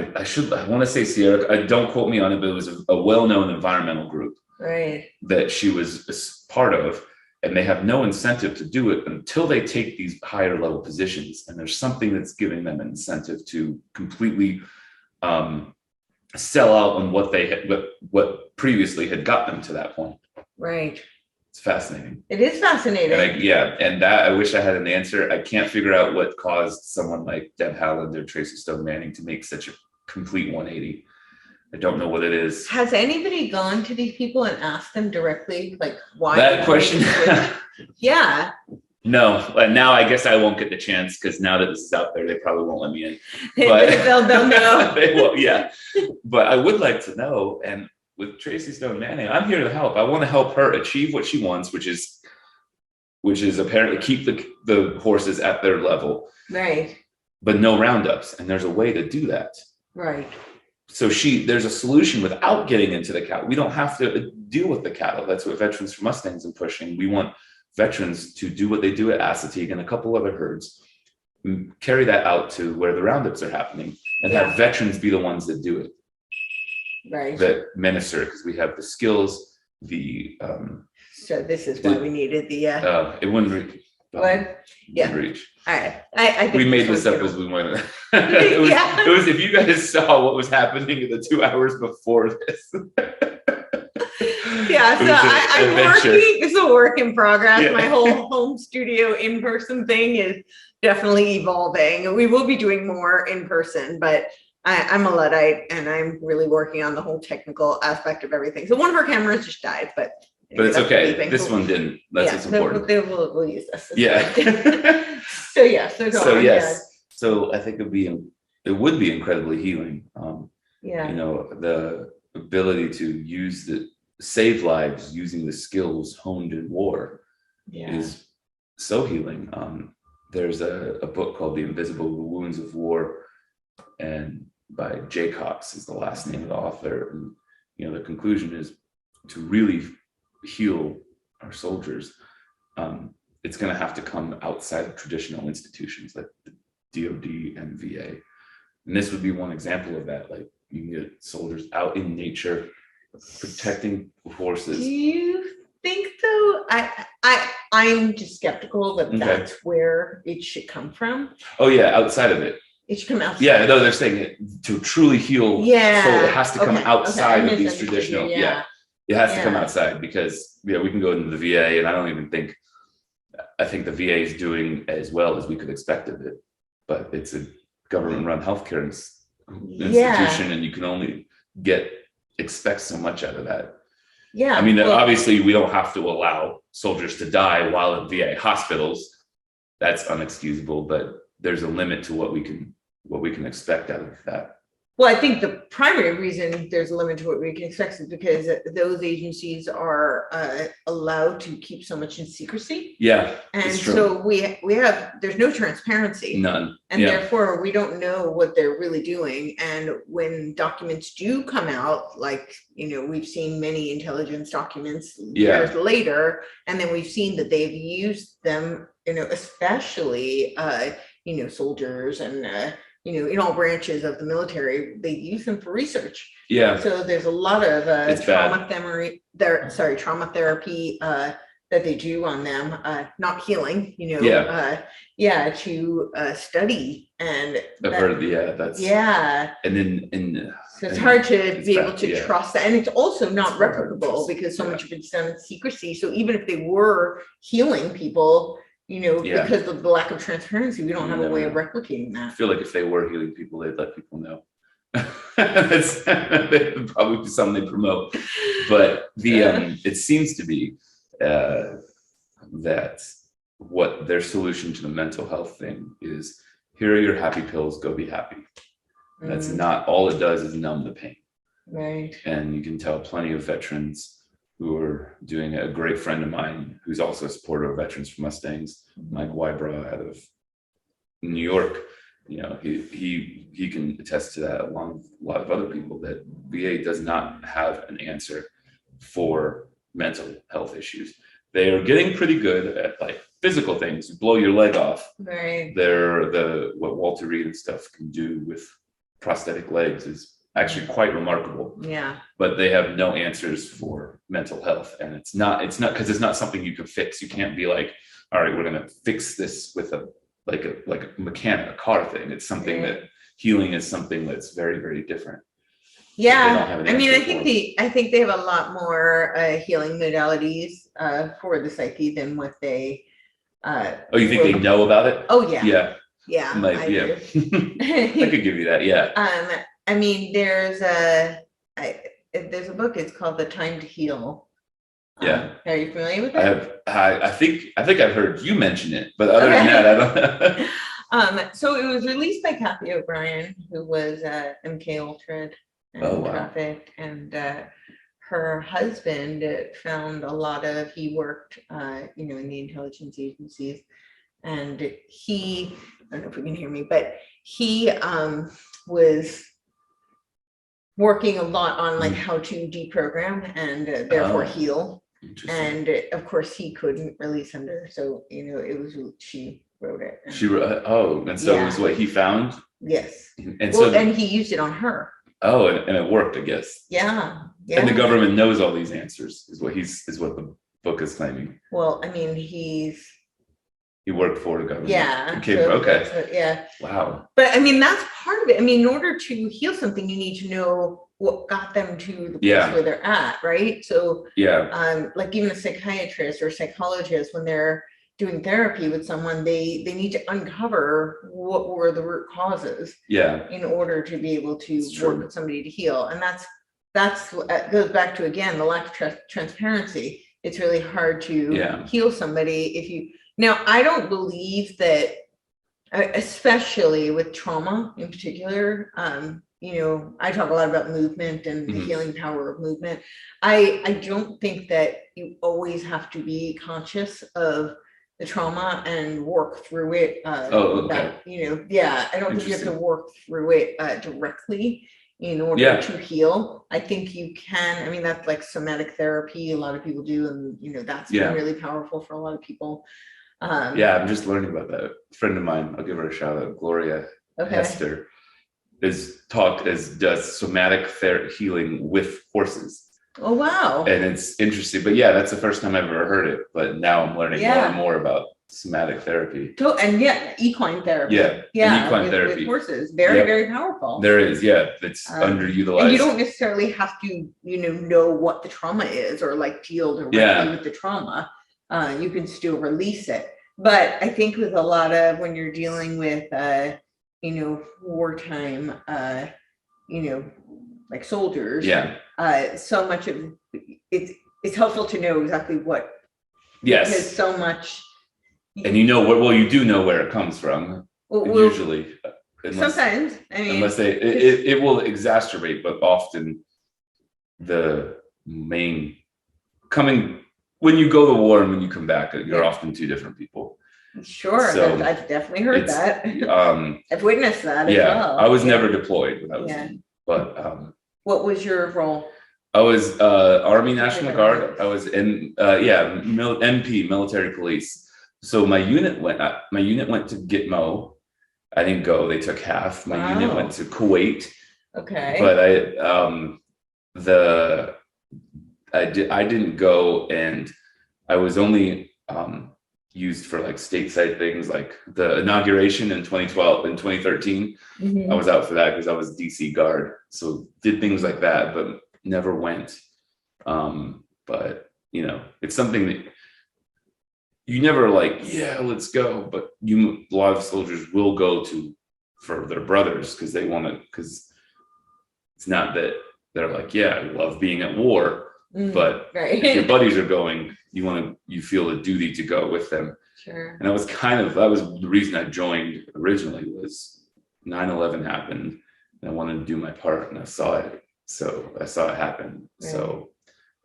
Speaker 2: want to say Sierra, don't quote me on it, but it was a well-known environmental group. Right. That she was part of, and they have no incentive to do it until they take these higher level positions. And there's something that's giving them an incentive to completely sell out on what previously had got them to that point. Right. It's fascinating. It is fascinating. And I wish I had an answer. I can't figure out what caused someone like Deb Haaland or Tracy Stone Manning to make such a complete 180. I don't know what it is. Has anybody gone to these people and asked them directly, why? That question? Yeah. No, now I guess I won't get the chance because now that this is out there, they probably won't let me in. But they'll know. They will, yeah. But I would like to know, and with Tracy Stone Manning, I'm here to help. I want to help her achieve what she wants, which is apparently keep the horses at their level. Right. But no roundups. And there's a way to do that. Right. So there's a solution without getting into the cattle. We don't have to deal with the cattle. That's what Veterans for Mustangs are pushing. We want veterans to do what they do at Assateague and a couple other herds, carry that out to where the roundups are happening, and have veterans be the ones that do it. Right. That minister, because we have the skills, so this is why we needed the it wouldn't reach. What? Yeah. Reach. All right. I think we made this up as we went. It was if you guys saw what was happening in the 2 hours before this. Yeah, so I'm working. This is a work in progress. Yeah. My whole home studio in-person thing is definitely evolving. We will be doing more in person, but I'm a Luddite and I'm really working on the whole technical aspect of everything. So one of our cameras just died, but it's okay. Beeping. This one didn't. That's what's important. We'll use this. Yeah. So I think it would be incredibly healing. The ability to save lives using the skills honed in war is so healing. There's a book called The Invisible Wounds of War, and by Jay Cox is the last name of the author. And, you know, the conclusion is to really heal our soldiers, it's going to have to come outside of traditional institutions like the DOD and VA. And this would be one example of that. Like, you can get soldiers out in nature, protecting horses.
Speaker 1: Do you think though? I'm just skeptical that that's where it should come from.
Speaker 2: Oh yeah, outside of it.
Speaker 1: It should come outside.
Speaker 2: Yeah, no, they're saying it to truly heal.
Speaker 1: Yeah,
Speaker 2: so it has to come outside of these traditional.
Speaker 1: Yeah,
Speaker 2: it has to come outside, because we can go into the VA, and I don't even think. I think the VA is doing as well as we could expect of it, but it's a government-run healthcare institution, and you can only expect so much out of that.
Speaker 1: Yeah,
Speaker 2: I mean, obviously, we don't have to allow soldiers to die while in VA hospitals. That's unexcusable, but there's a limit to what we can expect out of that.
Speaker 1: Well, I think the primary reason there's a limit to what we can expect is because those agencies are allowed to keep so much in secrecy.
Speaker 2: Yeah,
Speaker 1: and so there's no transparency.
Speaker 2: None.
Speaker 1: And therefore we don't know what they're really doing. And when documents do come out, like, you know, we've seen many intelligence documents years later, and then we've seen that they've used them, you know, especially you know, soldiers and you know, in all branches of the military, they use them for research.
Speaker 2: Yeah.
Speaker 1: So there's a lot of trauma therapy that they do on them, not healing, you know, to study. And
Speaker 2: I've heard, that's and then
Speaker 1: so it's hard to be able to trust that, and it's also not replicable because so much of it's done in secrecy. So even if they were healing people, you know, because of the lack of transparency, we don't have a way of replicating that.
Speaker 2: I feel like if they were healing people, they'd let people know. That'd probably be something they promote. But it seems to be that what their solution to the mental health thing is: here are your happy pills, go be happy. That's not all it does, is numb the pain.
Speaker 1: Right.
Speaker 2: And you can tell plenty of veterans who are doing it. A great friend of mine who's also a supporter of Veterans for Mustangs, Mike Wybra out of New York, you know, he can attest to that, along with a lot of other people, that VA does not have an answer for mental health issues. They are getting pretty good at like physical things. You blow your leg off.
Speaker 1: Right.
Speaker 2: They're what Walter Reed and stuff can do with prosthetic legs is actually quite remarkable.
Speaker 1: Yeah.
Speaker 2: But they have no answers for mental health. And it's not because it's not something you can fix. You can't be like, all right, we're gonna fix this with a mechanic, a car thing. It's something that healing is something that's very, very different.
Speaker 1: Yeah. I mean, I think they have a lot more healing modalities for the psyche than what they
Speaker 2: you think they know about it?
Speaker 1: Oh yeah.
Speaker 2: Yeah.
Speaker 1: Yeah.
Speaker 2: I could give you that. Yeah.
Speaker 1: I mean, there's a book. It's called The Time to Heal.
Speaker 2: Yeah.
Speaker 1: Are you familiar with it?
Speaker 2: I think I've heard you mention it, but other than that, I don't.
Speaker 1: So it was released by Kathy O'Brien, who was MK Ultra and trafficked, and her husband found a lot of. He worked, you know, in the intelligence agencies, and he. I don't know if you can hear me, but he was working a lot on like how to deprogram and therefore heal. And of course he couldn't release under, so you know, it was she wrote it.
Speaker 2: She wrote, and so it was what he found.
Speaker 1: Yes.
Speaker 2: And so
Speaker 1: and he used it on her.
Speaker 2: Oh, and it worked, I guess.
Speaker 1: Yeah.
Speaker 2: And the government knows all these answers, is what the book is claiming.
Speaker 1: Well, I mean, he
Speaker 2: worked for the government.
Speaker 1: Yeah.
Speaker 2: Okay. Wow.
Speaker 1: But I mean, that's part of it. I mean, in order to heal something, you need to know what got them to the place where they're at, right? So like even a psychiatrist or psychologist, when they're doing therapy with someone, they need to uncover what were the root causes in order to be able to work with somebody to heal. And that's goes back to, again, the lack of transparency. It's really hard to heal somebody if you. Now, I don't believe that, especially with trauma in particular, you know, I talk a lot about movement and the healing power of movement. I don't think that you always have to be conscious of the trauma and work through it.
Speaker 2: Oh, okay.
Speaker 1: I don't think you have to work through it directly in order to heal. I think you can. I mean, that's like somatic therapy. A lot of people do, and that's been really powerful for a lot of people.
Speaker 2: I'm just learning about that. A friend of mine, I'll give her a shout out, Gloria Hester, does somatic healing with horses.
Speaker 1: Oh, wow.
Speaker 2: And it's interesting, but that's the first time I've ever heard it. But now I'm learning more and more about somatic therapy.
Speaker 1: And equine therapy.
Speaker 2: Equine therapy
Speaker 1: with horses, very powerful.
Speaker 2: There is, it's underutilized.
Speaker 1: And you don't necessarily have to, know what the trauma is or like deal directly with the trauma. You can still release it. But I think with a lot of when you're dealing with, wartime, like soldiers. So much of it's helpful to know exactly what.
Speaker 2: Yes.
Speaker 1: Because so much.
Speaker 2: And you do know where it comes from. Usually.
Speaker 1: Sometimes. I mean,
Speaker 2: unless it will exacerbate, but often the main when you go to war and when you come back, you're often two different people.
Speaker 1: Sure, so I've definitely heard that. I've witnessed that as well.
Speaker 2: I was never deployed when I was in, but
Speaker 1: what was your role?
Speaker 2: I was Army National Guard. I was in MP, military police. So my unit went to Gitmo. I didn't go. They took half. My unit went to Kuwait.
Speaker 1: Okay.
Speaker 2: But I didn't go, and I was only used for like stateside things, like the inauguration in 2012 and 2013. I was out for that because I was DC Guard, so did things like that, but never went. But it's something that you never let's go, but a lot of soldiers will go for their brothers because they want to, because it's not that they're like, I love being at war. But if your buddies are going, you feel a duty to go with them.
Speaker 1: Sure.
Speaker 2: And that was the reason I joined originally, was 9/11 happened and I wanted to do my part, and I saw it. So I saw it happen. Right. So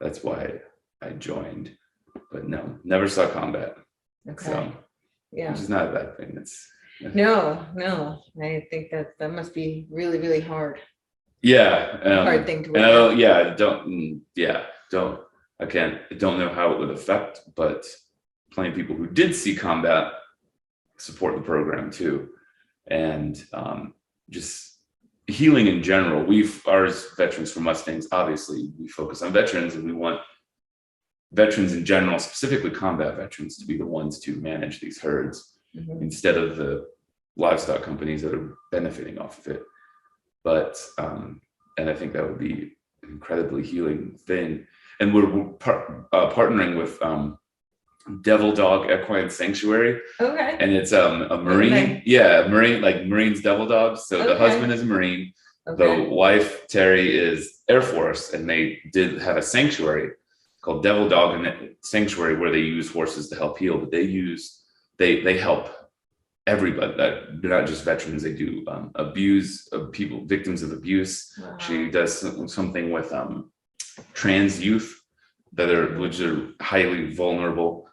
Speaker 2: that's why I joined. But no, never saw combat.
Speaker 1: Okay.
Speaker 2: So, which is not a bad thing.
Speaker 1: No. I think that must be really, really hard.
Speaker 2: Hard
Speaker 1: thing to
Speaker 2: I don't know how it would affect, but plenty of people who did see combat support the program too. And just healing in general, as veterans for Mustangs, obviously we focus on veterans, and we want veterans in general, specifically combat veterans, to be the ones to manage these herds instead of the livestock companies that are benefiting off of it. But and I think that would be an incredibly healing thing. And we're partnering with Devil Dog Equine Sanctuary. Okay. And it's a Marine, Marine, like Marines Devil Dogs. So the husband is a Marine, the wife Terry is Air Force, and they did have a sanctuary called Devil Dog Sanctuary where they use horses to help heal. But they help everybody, that they're not just veterans. They do people, victims of abuse. Wow. She does something with trans youth which are highly vulnerable.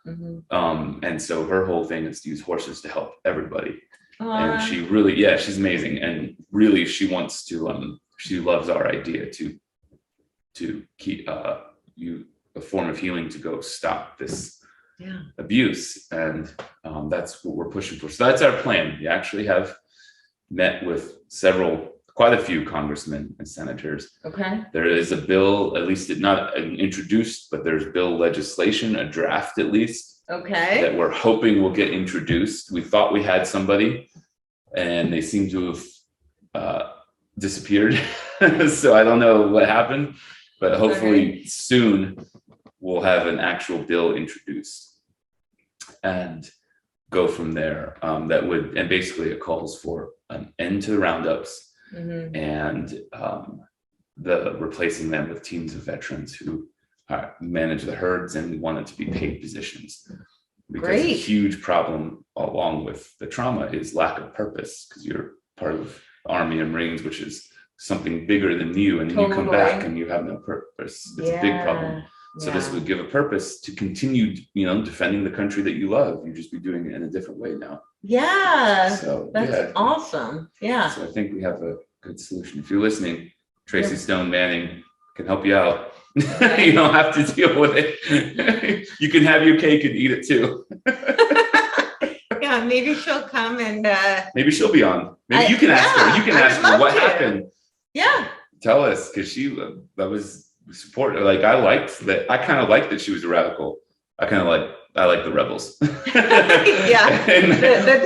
Speaker 2: And so her whole thing is to use horses to help everybody. And she really, she's amazing. And really she wants to, she loves our idea to keep a form of healing to go stop this abuse. And that's what we're pushing for. So that's our plan. We actually have met with quite a few congressmen and senators. Okay. There is a bill, at least not introduced, but there's bill legislation, a draft at least. Okay. That we're hoping will get introduced. We thought we had somebody, and they seem to have disappeared. So I don't know what happened, but hopefully soon we'll have an actual bill introduced and go from there. And basically it calls for an end to the roundups. And replacing them with teams of veterans who manage the herds, and we want it to be paid positions, because a huge problem along with the trauma is lack of purpose, because you're part of the Army and Marines, which is something bigger than you, and then you come back and you have no purpose. It's a big problem. So this would give a purpose to continue, defending the country that you love. You just be doing it in a different way now.
Speaker 1: Yeah.
Speaker 2: So
Speaker 1: that's awesome. Yeah.
Speaker 2: So I think we have a good solution. If you're listening, Tracy Stone Manning can help you out. You don't have to deal with it. You can have your cake and eat it too.
Speaker 1: Yeah, maybe she'll come and
Speaker 2: maybe she'll be on. Maybe you can ask her. You can ask her what happened.
Speaker 1: Yeah.
Speaker 2: Tell us, because that was support. Like I liked that. I kind of liked that she was a radical. I like the rebels.
Speaker 1: Yeah.
Speaker 2: And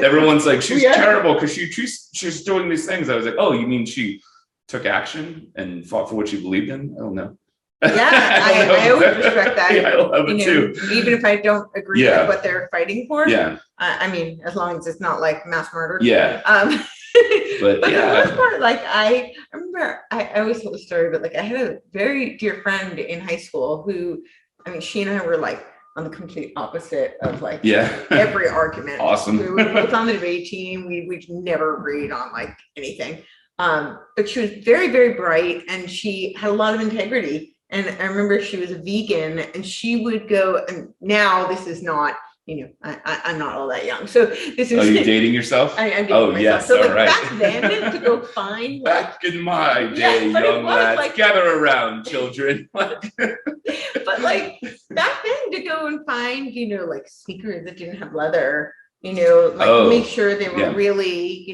Speaker 2: everyone's like, she's terrible because she's doing these things. I was like, oh, you mean she took action and fought for what she believed in? I don't know.
Speaker 1: Yeah, I always respect that.
Speaker 2: Yeah, I love it too.
Speaker 1: Even if I don't agree with what they're fighting for.
Speaker 2: Yeah.
Speaker 1: I mean, as long as it's not like mass murder.
Speaker 2: Yeah.
Speaker 1: But the most part, like I remember, I always tell the story, but like I had a very dear friend in high school who, I mean, she and I were like on the complete opposite of like every argument.
Speaker 2: Awesome.
Speaker 1: We were both on the debate team. We never agreed on like anything. But she was very, very bright and she had a lot of integrity. And I remember she was a vegan and she would go, and now this is not, I'm not all that young. So this is.
Speaker 2: Are you dating yourself?
Speaker 1: I'm dating myself.
Speaker 2: Yes.
Speaker 1: So
Speaker 2: all
Speaker 1: like
Speaker 2: right.
Speaker 1: back then to go find.
Speaker 2: Back in my day, young lads, like, gather around, children.
Speaker 1: But like back then to go and find, like sneakers that didn't have leather. Make sure they were really,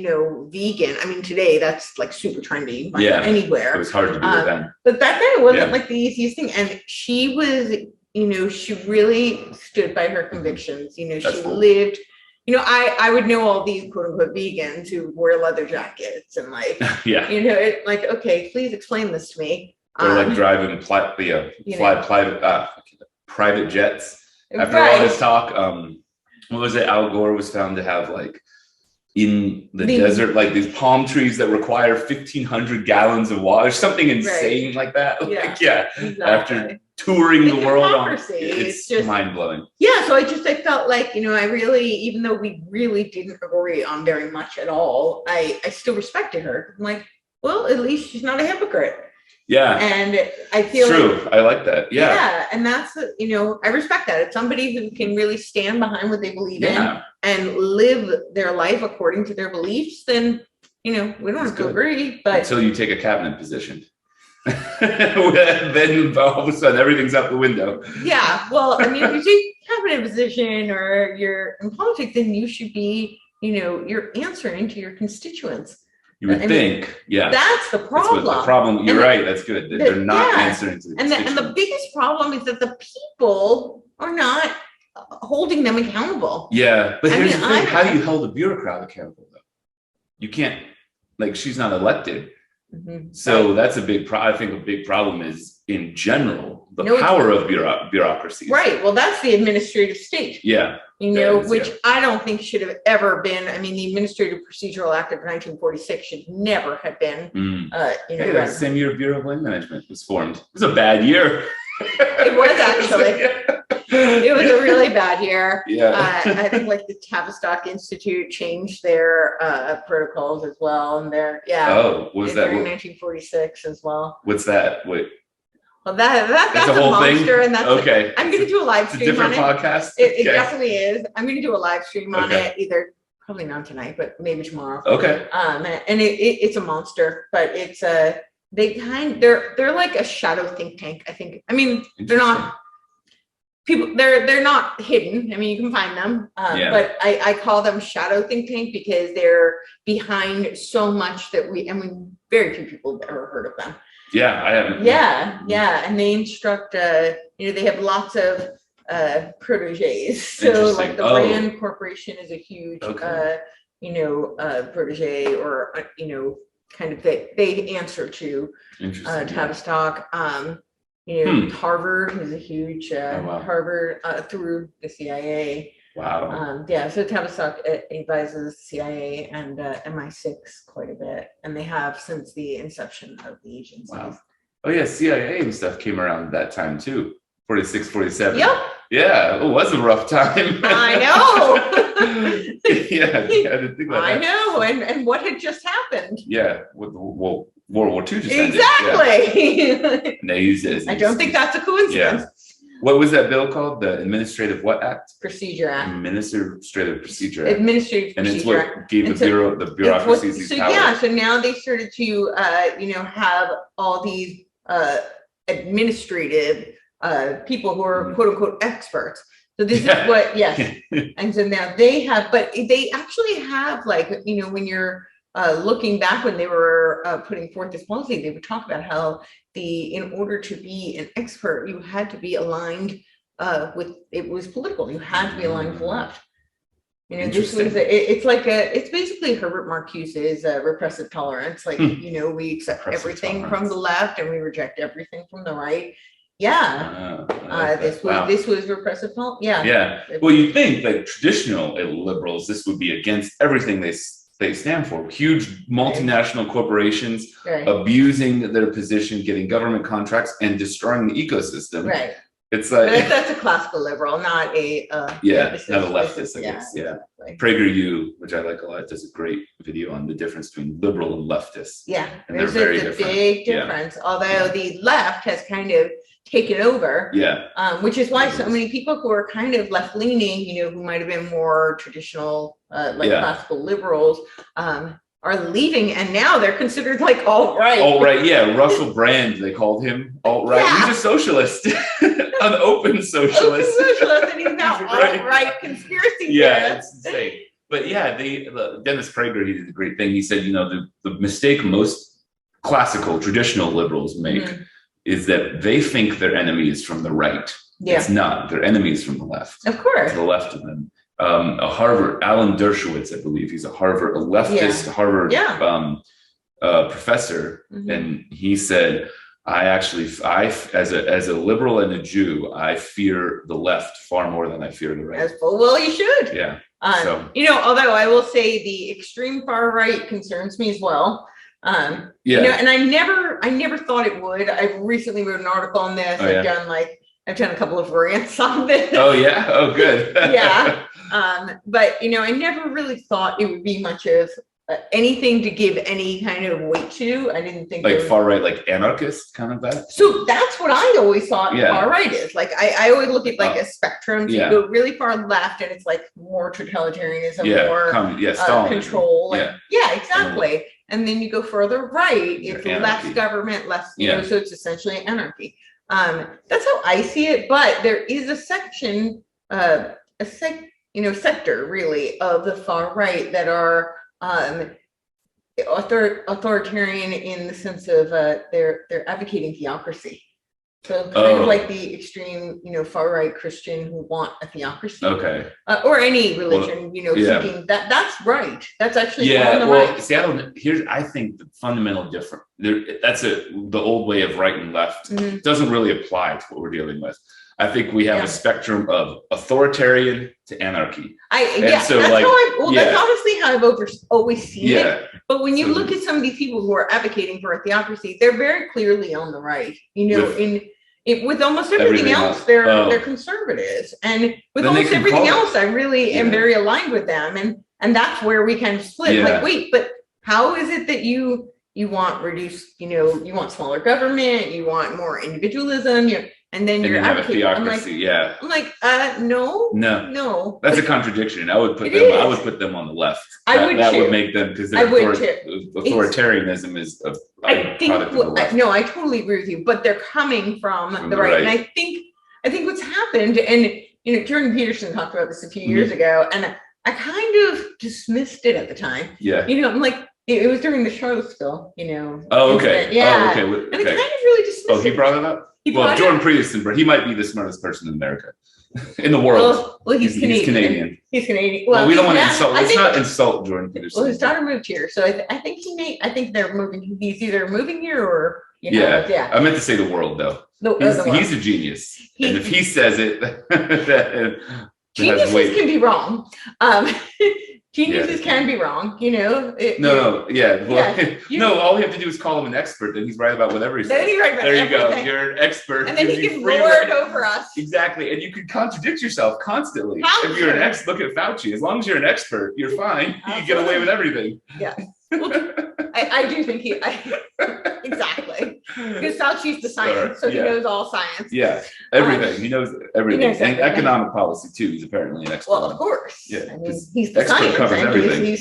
Speaker 1: vegan. I mean, today that's like super trendy anywhere. It
Speaker 2: was hard to do it then.
Speaker 1: But back then it wasn't like the easiest thing. And she was, she really stood by her convictions. She lived, I would know all these quote unquote vegans who wear leather jackets and like, okay, please explain this to me.
Speaker 2: Or like driving private jets. After all this talk, what was it? Al Gore was found to have like in the desert, like these palm trees that require 1,500 gallons of water, something insane like that. Exactly. After touring the world, it's just mind blowing.
Speaker 1: Yeah. So I felt like, I really, even though we really didn't agree on very much at all, I still respected her. I'm like, well, at least she's not a hypocrite.
Speaker 2: Yeah.
Speaker 1: And I feel
Speaker 2: true. I like that. Yeah.
Speaker 1: Yeah. And that's, I respect that. It's somebody who can really stand behind what they believe in and live their life according to their beliefs. Then, we don't have to agree, but
Speaker 2: until you take a cabinet position, then all of a sudden everything's out the window.
Speaker 1: Yeah. Well, I mean, if you take a cabinet position or you're in politics, then you should be, you're answering to your constituents.
Speaker 2: You would think,
Speaker 1: that's the problem.
Speaker 2: That's the problem. You're right. That's good. They're not answering to the
Speaker 1: and the biggest problem is that the people are not holding them accountable.
Speaker 2: Yeah, but here's the thing: how do you hold a bureaucrat accountable? Though you can't. Like she's not elected, so that's a big. I think a big problem is in general the power of bureaucracy.
Speaker 1: Right. Well, that's the administrative state.
Speaker 2: Yeah.
Speaker 1: Which I don't think should have ever been. I mean, the Administrative Procedural Act of 1946 should never have been.
Speaker 2: Hey, that same year Bureau of Land Management was formed. It was a bad year.
Speaker 1: It was actually. It was a really bad year.
Speaker 2: Yeah.
Speaker 1: I think like the Tavistock Institute changed their protocols as well, and their
Speaker 2: what was that?
Speaker 1: In 1946 as well.
Speaker 2: What's that? Wait.
Speaker 1: Well, that's a whole monster, and that's
Speaker 2: okay.
Speaker 1: I'm going to do a live stream
Speaker 2: on it. Podcast.
Speaker 1: It definitely is. I'm going to do a live stream on it, either probably not tonight, but maybe tomorrow.
Speaker 2: Okay.
Speaker 1: And it's a monster, but it's they're like a shadow think tank. I think. I mean, they're not people. They're not hidden. I mean, you can find them. But I call them shadow think tank because they're behind so much that very few people have ever heard of them.
Speaker 2: Yeah, I haven't.
Speaker 1: Yeah, and they instruct. They have lots of proteges. So, like the Brand Corporation is a huge, protege, or kind of they answer to Tavistock. Harvard is a huge Harvard through the CIA.
Speaker 2: Wow.
Speaker 1: So Tavistock advises CIA and MI6 quite a bit, and they have since the inception of the agency.
Speaker 2: Wow. Oh yeah, CIA and stuff came around that time too. 46, 47.
Speaker 1: Yep.
Speaker 2: Yeah, it was a rough time.
Speaker 1: I know.
Speaker 2: I didn't think about that.
Speaker 1: I know, and what had just happened?
Speaker 2: Yeah, with World War II just ended.
Speaker 1: Exactly.
Speaker 2: Yeah.
Speaker 1: I don't think that's a coincidence.
Speaker 2: What was that bill called? The Administrative what Act?
Speaker 1: Procedure Act.
Speaker 2: Administrative Procedure Act.
Speaker 1: Administrative
Speaker 2: And it's
Speaker 1: Procedure
Speaker 2: what gave the bureaucracies these powers.
Speaker 1: Yeah, so now they started to, have all these administrative people who are quote unquote experts. So this is what, yes. And so now they have, but they actually have, like, when you're looking back when they were putting forth this policy, they would talk about how in order to be an expert, you had to be aligned with, it was political. You had to be aligned with the left. This was, it's basically Herbert Marcuse's repressive tolerance. Like, we accept everything from the left and we reject everything from the right. Yeah. This was repressive tolerance. Yeah.
Speaker 2: Yeah. Well, you think like traditional liberals, this would be against everything they stand for. Huge multinational corporations abusing their position, getting government contracts, and destroying the ecosystem.
Speaker 1: Right.
Speaker 2: It's like
Speaker 1: that's a classical liberal, not a
Speaker 2: not a leftist. I guess. Yeah. PragerU, which I like a lot, does a great video on the difference between liberal and leftist.
Speaker 1: Yeah,
Speaker 2: and there's a
Speaker 1: big difference. Although the left has kind of taken over.
Speaker 2: Yeah.
Speaker 1: Which is why so many people who are kind of left leaning, who might have been more traditional, classical liberals, are leaving, and now they're considered like alt-right.
Speaker 2: Alt-right, yeah. Russell Brand, they called him alt-right. Yeah. He's a socialist, an open socialist.
Speaker 1: Open socialist, and he's now alt-right conspiracy theorist.
Speaker 2: Yeah, it's insane. But yeah, Dennis Prager, he did a great thing. He said, the mistake most classical, traditional liberals make is that they think their enemy is from the right. Yeah. It's not. Their enemy is from the left.
Speaker 1: Of course.
Speaker 2: To the left of them. A Harvard, Alan Dershowitz, I believe, he's a leftist Harvard professor, and he said, I as a liberal and a Jew, I fear the left far more than I fear the right.
Speaker 1: Well, you should.
Speaker 2: Yeah.
Speaker 1: Although I will say the extreme far right concerns me as well. And I never thought it would. I recently wrote an article on this. I've done a couple of rants on this.
Speaker 2: Oh yeah. Oh good.
Speaker 1: Yeah. But I never really thought it would be much of anything to give any kind of weight to. I didn't think
Speaker 2: far right, like anarchist kind of that.
Speaker 1: So that's what I always thought far right is. Like I always look at like a spectrum. So you go really far left and it's like more totalitarianism, more control. Yeah, exactly. And then you go further right, it's less government, less, so it's essentially anarchy. That's how I see it. But there is a section, sector really of the far right that are authoritarian in the sense of they're advocating theocracy. So kind of like the extreme, far right Christian who want a theocracy.
Speaker 2: Okay.
Speaker 1: Or any religion, thinking that's right. That's actually on the right.
Speaker 2: Seattle. I think the fundamental difference. The old way of right and left doesn't really apply to what we're dealing with. I think we have a spectrum of authoritarian to anarchy.
Speaker 1: That's honestly how I've always seen it. But when you look at some of these people who are advocating for a theocracy, they're very clearly on the right. With almost everything else, they're conservatives, and with almost everything else, I really am very aligned with them, and that's where we kind of split. Yeah. Like, wait, but how is it that you want reduced? You want smaller government, you want more individualism, and then you're
Speaker 2: have a theocracy.
Speaker 1: I'm like, no.
Speaker 2: That's a contradiction. I would put them on the left. That would make them, because authoritarianism is
Speaker 1: I totally agree with you. But they're coming from the right, and I think what's happened, and Jordan Peterson talked about this a few years ago, and I kind of dismissed it at the time.
Speaker 2: Yeah,
Speaker 1: I'm like, it was during the Charlottesville,
Speaker 2: Oh, okay.
Speaker 1: Yeah.
Speaker 2: Oh, okay.
Speaker 1: And I kind of really dismissed it.
Speaker 2: Oh, he brought it up? Well, Jordan Peterson, he might be the smartest person in America, in the world.
Speaker 1: Well, he's Canadian. He's Canadian.
Speaker 2: Well, we don't want to insult. Let's not insult Jordan Peterson.
Speaker 1: Well, his daughter moved here, so I think they're moving. He's either moving here or
Speaker 2: I meant to say the world though. He's a genius, and if he says it,
Speaker 1: geniuses can be wrong. Geniuses can be wrong,
Speaker 2: No, all we have to do is call him an expert, and he's right about whatever he says. There you go. You're an expert.
Speaker 1: And then he can lord over us.
Speaker 2: Exactly. And you can contradict yourself constantly. If you're an look at Fauci. As long as you're an expert, you're fine. You get away with everything.
Speaker 1: Yeah. I do think exactly, because Fauci's the science, so he knows all science.
Speaker 2: Yeah, everything. He knows everything.
Speaker 1: He knows everything.
Speaker 2: And economic policy too. He's apparently an expert.
Speaker 1: Well, of course.
Speaker 2: Yeah,
Speaker 1: I mean, he's the
Speaker 2: expert
Speaker 1: science,
Speaker 2: covers
Speaker 1: and
Speaker 2: everything.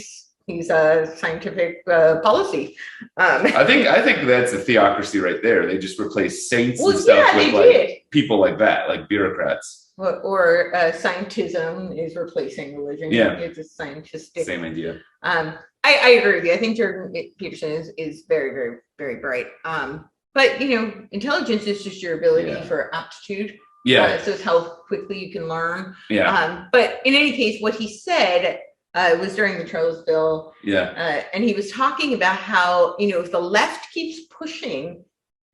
Speaker 1: he's a scientific policy.
Speaker 2: I think that's a theocracy right there. They just replace saints and stuff with like people like that, like bureaucrats.
Speaker 1: Or scientism is replacing religion.
Speaker 2: Yeah,
Speaker 1: it's a scientistic.
Speaker 2: Same idea.
Speaker 1: I agree with you. I think Jordan Peterson is very, very, very bright. But intelligence is just your ability for aptitude.
Speaker 2: Yeah.
Speaker 1: So it's how quickly you can learn.
Speaker 2: Yeah.
Speaker 1: But in any case, what he said was during the Charlottesville.
Speaker 2: Yeah.
Speaker 1: And he was talking about how, if the left keeps pushing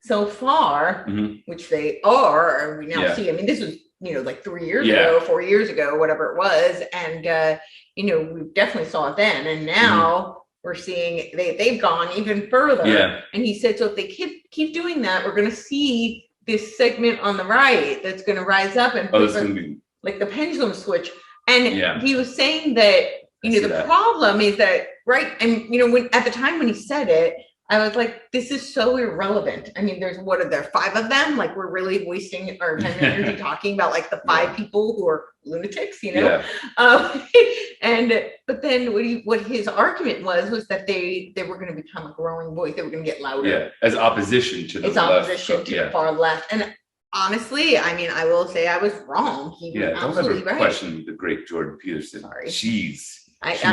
Speaker 1: so far, which they are, we now see, I mean, this was, like 3 years ago, 4 years ago, whatever it was. And, we definitely saw it then. And now we're seeing they've gone even further.
Speaker 2: Yeah.
Speaker 1: And he said, so if they keep doing that, we're going to see this segment on the right that's going to rise up and like the pendulum switch. And he was saying that, the problem is that, right. And, when at the time when he said it, I was like, this is so irrelevant. I mean, there's, what are there, 5 of them? Like, we're really wasting our time and energy talking about like the 5 people who are lunatics, but then what his argument was that they were going to become a growing voice. They were going to get louder.
Speaker 2: Yeah, as opposition to the left.
Speaker 1: The far left. And honestly, I mean, I will say I was wrong. He was absolutely right.
Speaker 2: Question the great Jordan Peterson.
Speaker 1: Sorry.
Speaker 2: She's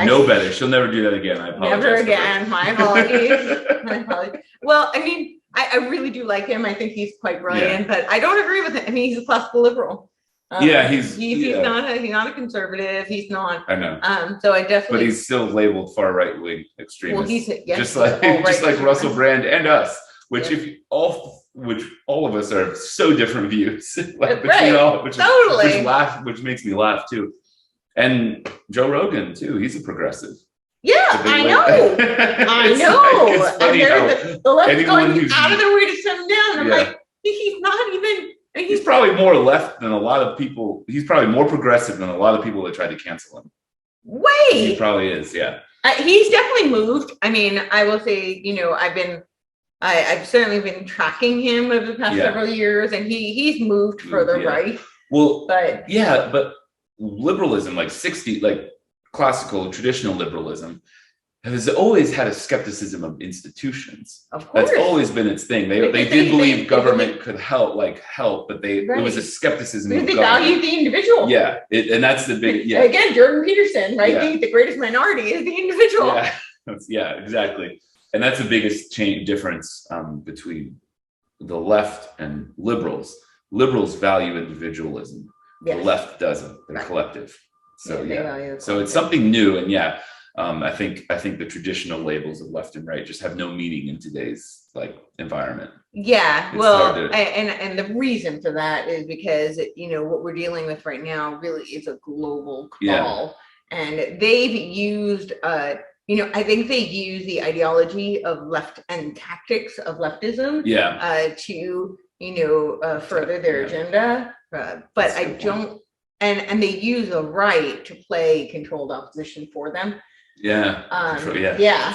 Speaker 2: know better. She'll never do that again. I apologize.
Speaker 1: Never again. My apologies. My apologies. Well, I mean, I really do like him. I think he's quite brilliant, but I don't agree with him. I mean, he's a classical liberal. He's not a conservative. He's not.
Speaker 2: I know.
Speaker 1: So I definitely.
Speaker 2: But he's still labeled far right wing extremist.
Speaker 1: Well, he's
Speaker 2: just like Russell Brand and us, which all of us are so different views. Like between all, which makes me laugh too. And Joe Rogan too. He's a progressive.
Speaker 1: Yeah, I know. I know. And the left going out of their way to shut him down. I'm like, he's not even.
Speaker 2: He's probably more left than a lot of people. He's probably more progressive than a lot of people that tried to cancel him. He probably is. Yeah.
Speaker 1: He's definitely moved. I mean, I will say, I've certainly been tracking him over the past several years, and he's moved further right.
Speaker 2: Well, but liberalism, like classical traditional liberalism, has always had a skepticism of institutions.
Speaker 1: Of course,
Speaker 2: that's always been its thing. They did believe government could help, but it was a skepticism.
Speaker 1: They value the individual.
Speaker 2: Yeah, and that's the big. Yeah,
Speaker 1: again, Jordan Peterson, right? Yeah. The greatest minority is the individual.
Speaker 2: Yeah, exactly. And that's the biggest difference between the left and liberals. Liberals value individualism. The left doesn't. They're collective. So so it's something new, and I think the traditional labels of left and right just have no meaning in today's environment.
Speaker 1: Yeah, and the reason for that is because what we're dealing with right now really is a global call, and they've used I think they use the ideology of left and tactics of leftism to further their agenda, but I don't. And they use the right to play controlled opposition for them. That's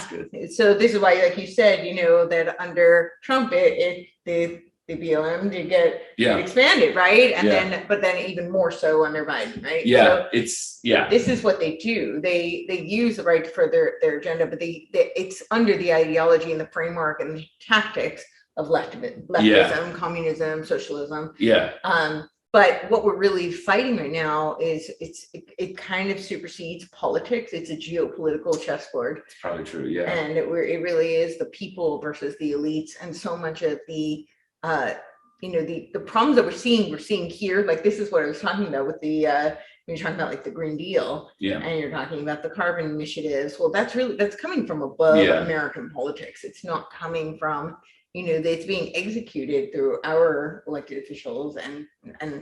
Speaker 1: good. So this is why, like you said, that under Trump, the BLM did get expanded, right? And then even more so under Biden, right?
Speaker 2: Yeah,
Speaker 1: so this is what they do. They use the right for their agenda, but it's under the ideology and the framework and the tactics of leftism, communism, socialism. But what we're really fighting right now is it kind of supersedes politics. It's a geopolitical chessboard.
Speaker 2: It's probably true, yeah.
Speaker 1: And it really is the people versus the elites, and so much of the the problems that we're seeing here. Like, this is what I was talking about with the when you're talking about the Green Deal, and you're talking about the carbon initiatives. Well, that's coming from above American politics. It's not coming from that's being executed through our elected officials and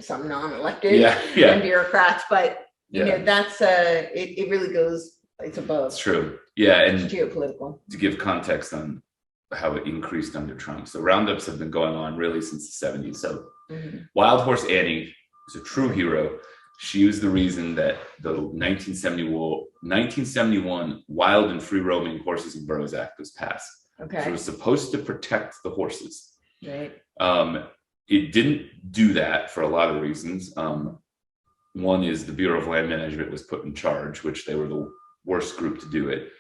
Speaker 1: some non-elected and bureaucrats, but that's it really goes, it's above.
Speaker 2: It's true. And
Speaker 1: it's geopolitical.
Speaker 2: To give context on how it increased under Trump. So roundups have been going on really since the 70s. So Wild Horse Annie is a true hero. She was the reason that the 1971 Wild and Free Roaming Horses and Burros Act was passed.
Speaker 1: Okay.
Speaker 2: So it was supposed to protect the horses.
Speaker 1: Right.
Speaker 2: It didn't do that for a lot of reasons. One is the Bureau of Land Management was put in charge, which they were the worst group to do it.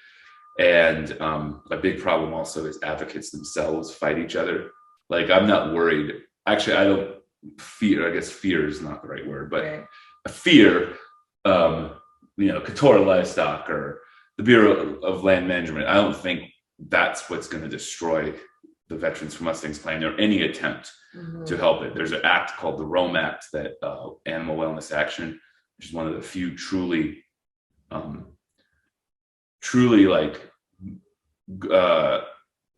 Speaker 2: And a big problem also is advocates themselves fight each other. Like, I'm not worried. Actually, I don't fear. I guess fear is not the right word, but
Speaker 1: right.
Speaker 2: Fear, Qatar Livestock or the Bureau of Land Management. I don't think that's what's going to destroy the Veterans for Mustangs plan or any attempt to help it. There's an act called the Rome Act, that Animal Wellness Action, which is one of the few truly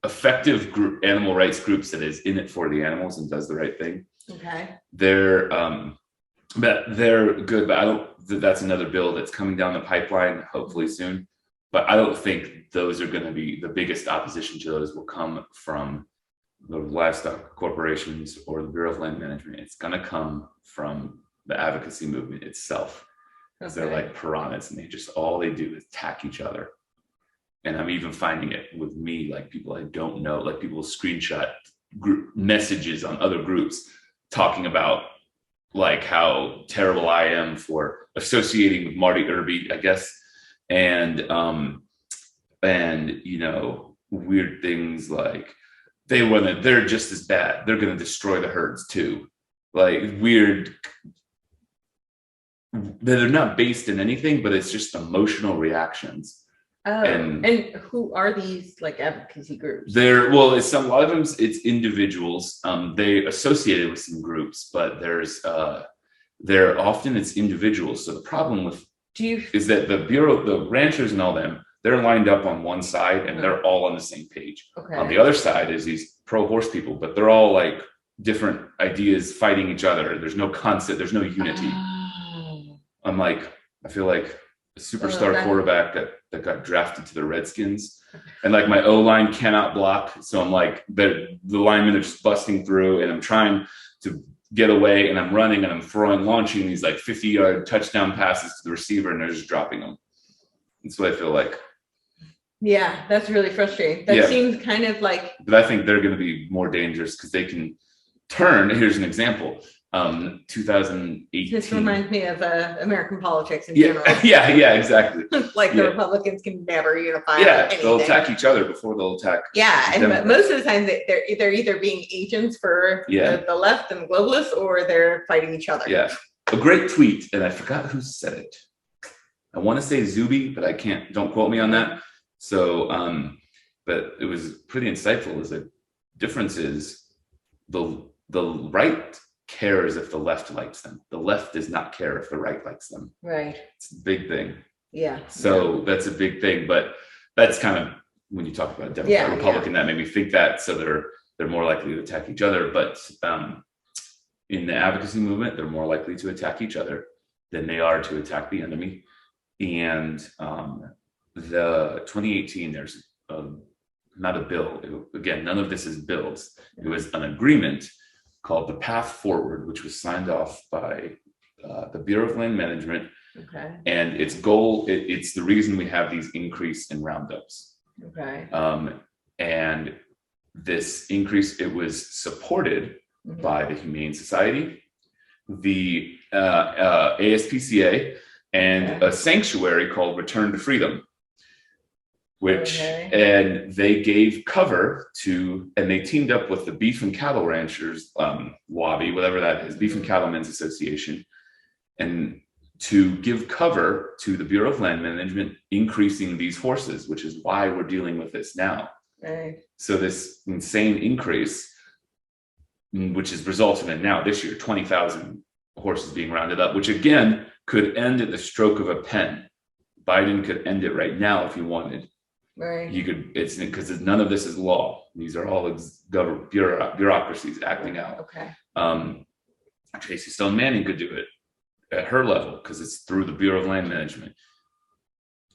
Speaker 2: effective animal rights groups that is in it for the animals and does the right thing.
Speaker 1: Okay.
Speaker 2: They're good, but that's another bill that's coming down the pipeline, hopefully soon. But I don't think those are going to be the biggest opposition to those will come from the livestock corporations or the Bureau of Land Management. It's going to come from the advocacy movement itself. Because they're like piranhas, and all they do is attack each other. And I'm even finding it with me, like people I don't know, like people screenshot group messages on other groups talking about like how terrible I am for associating with Marty Irby, I guess. And weird things like they're just as bad. They're going to destroy the herds too. Like weird, they're not based in anything, but it's just emotional reactions.
Speaker 1: And who are these like advocacy groups?
Speaker 2: A lot of them it's individuals. They associated with some groups, but they're often it's individuals. So the problem is that the ranchers and all them, they're lined up on one side and they're all on the same page. Okay. On the other side is these pro-horse people, but they're all like different ideas fighting each other. There's no concept, there's no unity. I'm like, I feel like a superstar quarterback that got drafted to the Redskins, and like my O-line cannot block. So I'm like, the linemen are just busting through, and I'm trying to get away, and I'm running and I'm launching these like 50-yard touchdown passes to the receiver, and they're just dropping them. That's what I feel like.
Speaker 1: Yeah, that's really frustrating. That seems kind of like.
Speaker 2: But I think they're going to be more dangerous because they can turn. Here's an example. 2018.
Speaker 1: This reminds me of American politics in general.
Speaker 2: Yeah, exactly.
Speaker 1: Like the Republicans can never unify.
Speaker 2: Yeah, they'll attack each other before they'll attack.
Speaker 1: Yeah, and most of the time they're either being agents for the left and the globalists, or they're fighting each other.
Speaker 2: Yeah, a great tweet, and I forgot who said it. I want to say Zuby, but I can't. Don't quote me on that. So, but it was pretty insightful. Is the difference is the right cares if the left likes them. The left does not care if the right likes them. Right. It's a big thing. Yeah. So that's a big thing, but that's kind of when you talk about Democrat, Republican, that made me think that. So they're more likely to attack each other, but in the advocacy movement, they're more likely to attack each other than they are to attack the enemy. And the 2018, there's not a bill. Again, none of this is bills. It was an agreement called the Path Forward, which was signed off by the Bureau of Land Management. Okay. And its goal, it's the reason we have these increase in roundups. Okay. And this increase, it was supported by the Humane Society, the ASPCA, and a sanctuary called Return to Freedom, which, and they gave cover to, and they teamed up with the Beef and Cattle Ranchers lobby, whatever that is, Beef and Cattlemen's Association, and to give cover to the Bureau of Land Management, increasing these horses, which is why we're dealing with this now. Right. So this insane increase, which is resulting in now this year, 20,000 horses being rounded up, which again could end at the stroke of a pen. Biden could end it right now if he wanted. Right. He could. It's because none of this is law. These are all bureaucracies acting out. Okay. Tracy Stone Manning could do it at her level because it's through the Bureau of Land Management.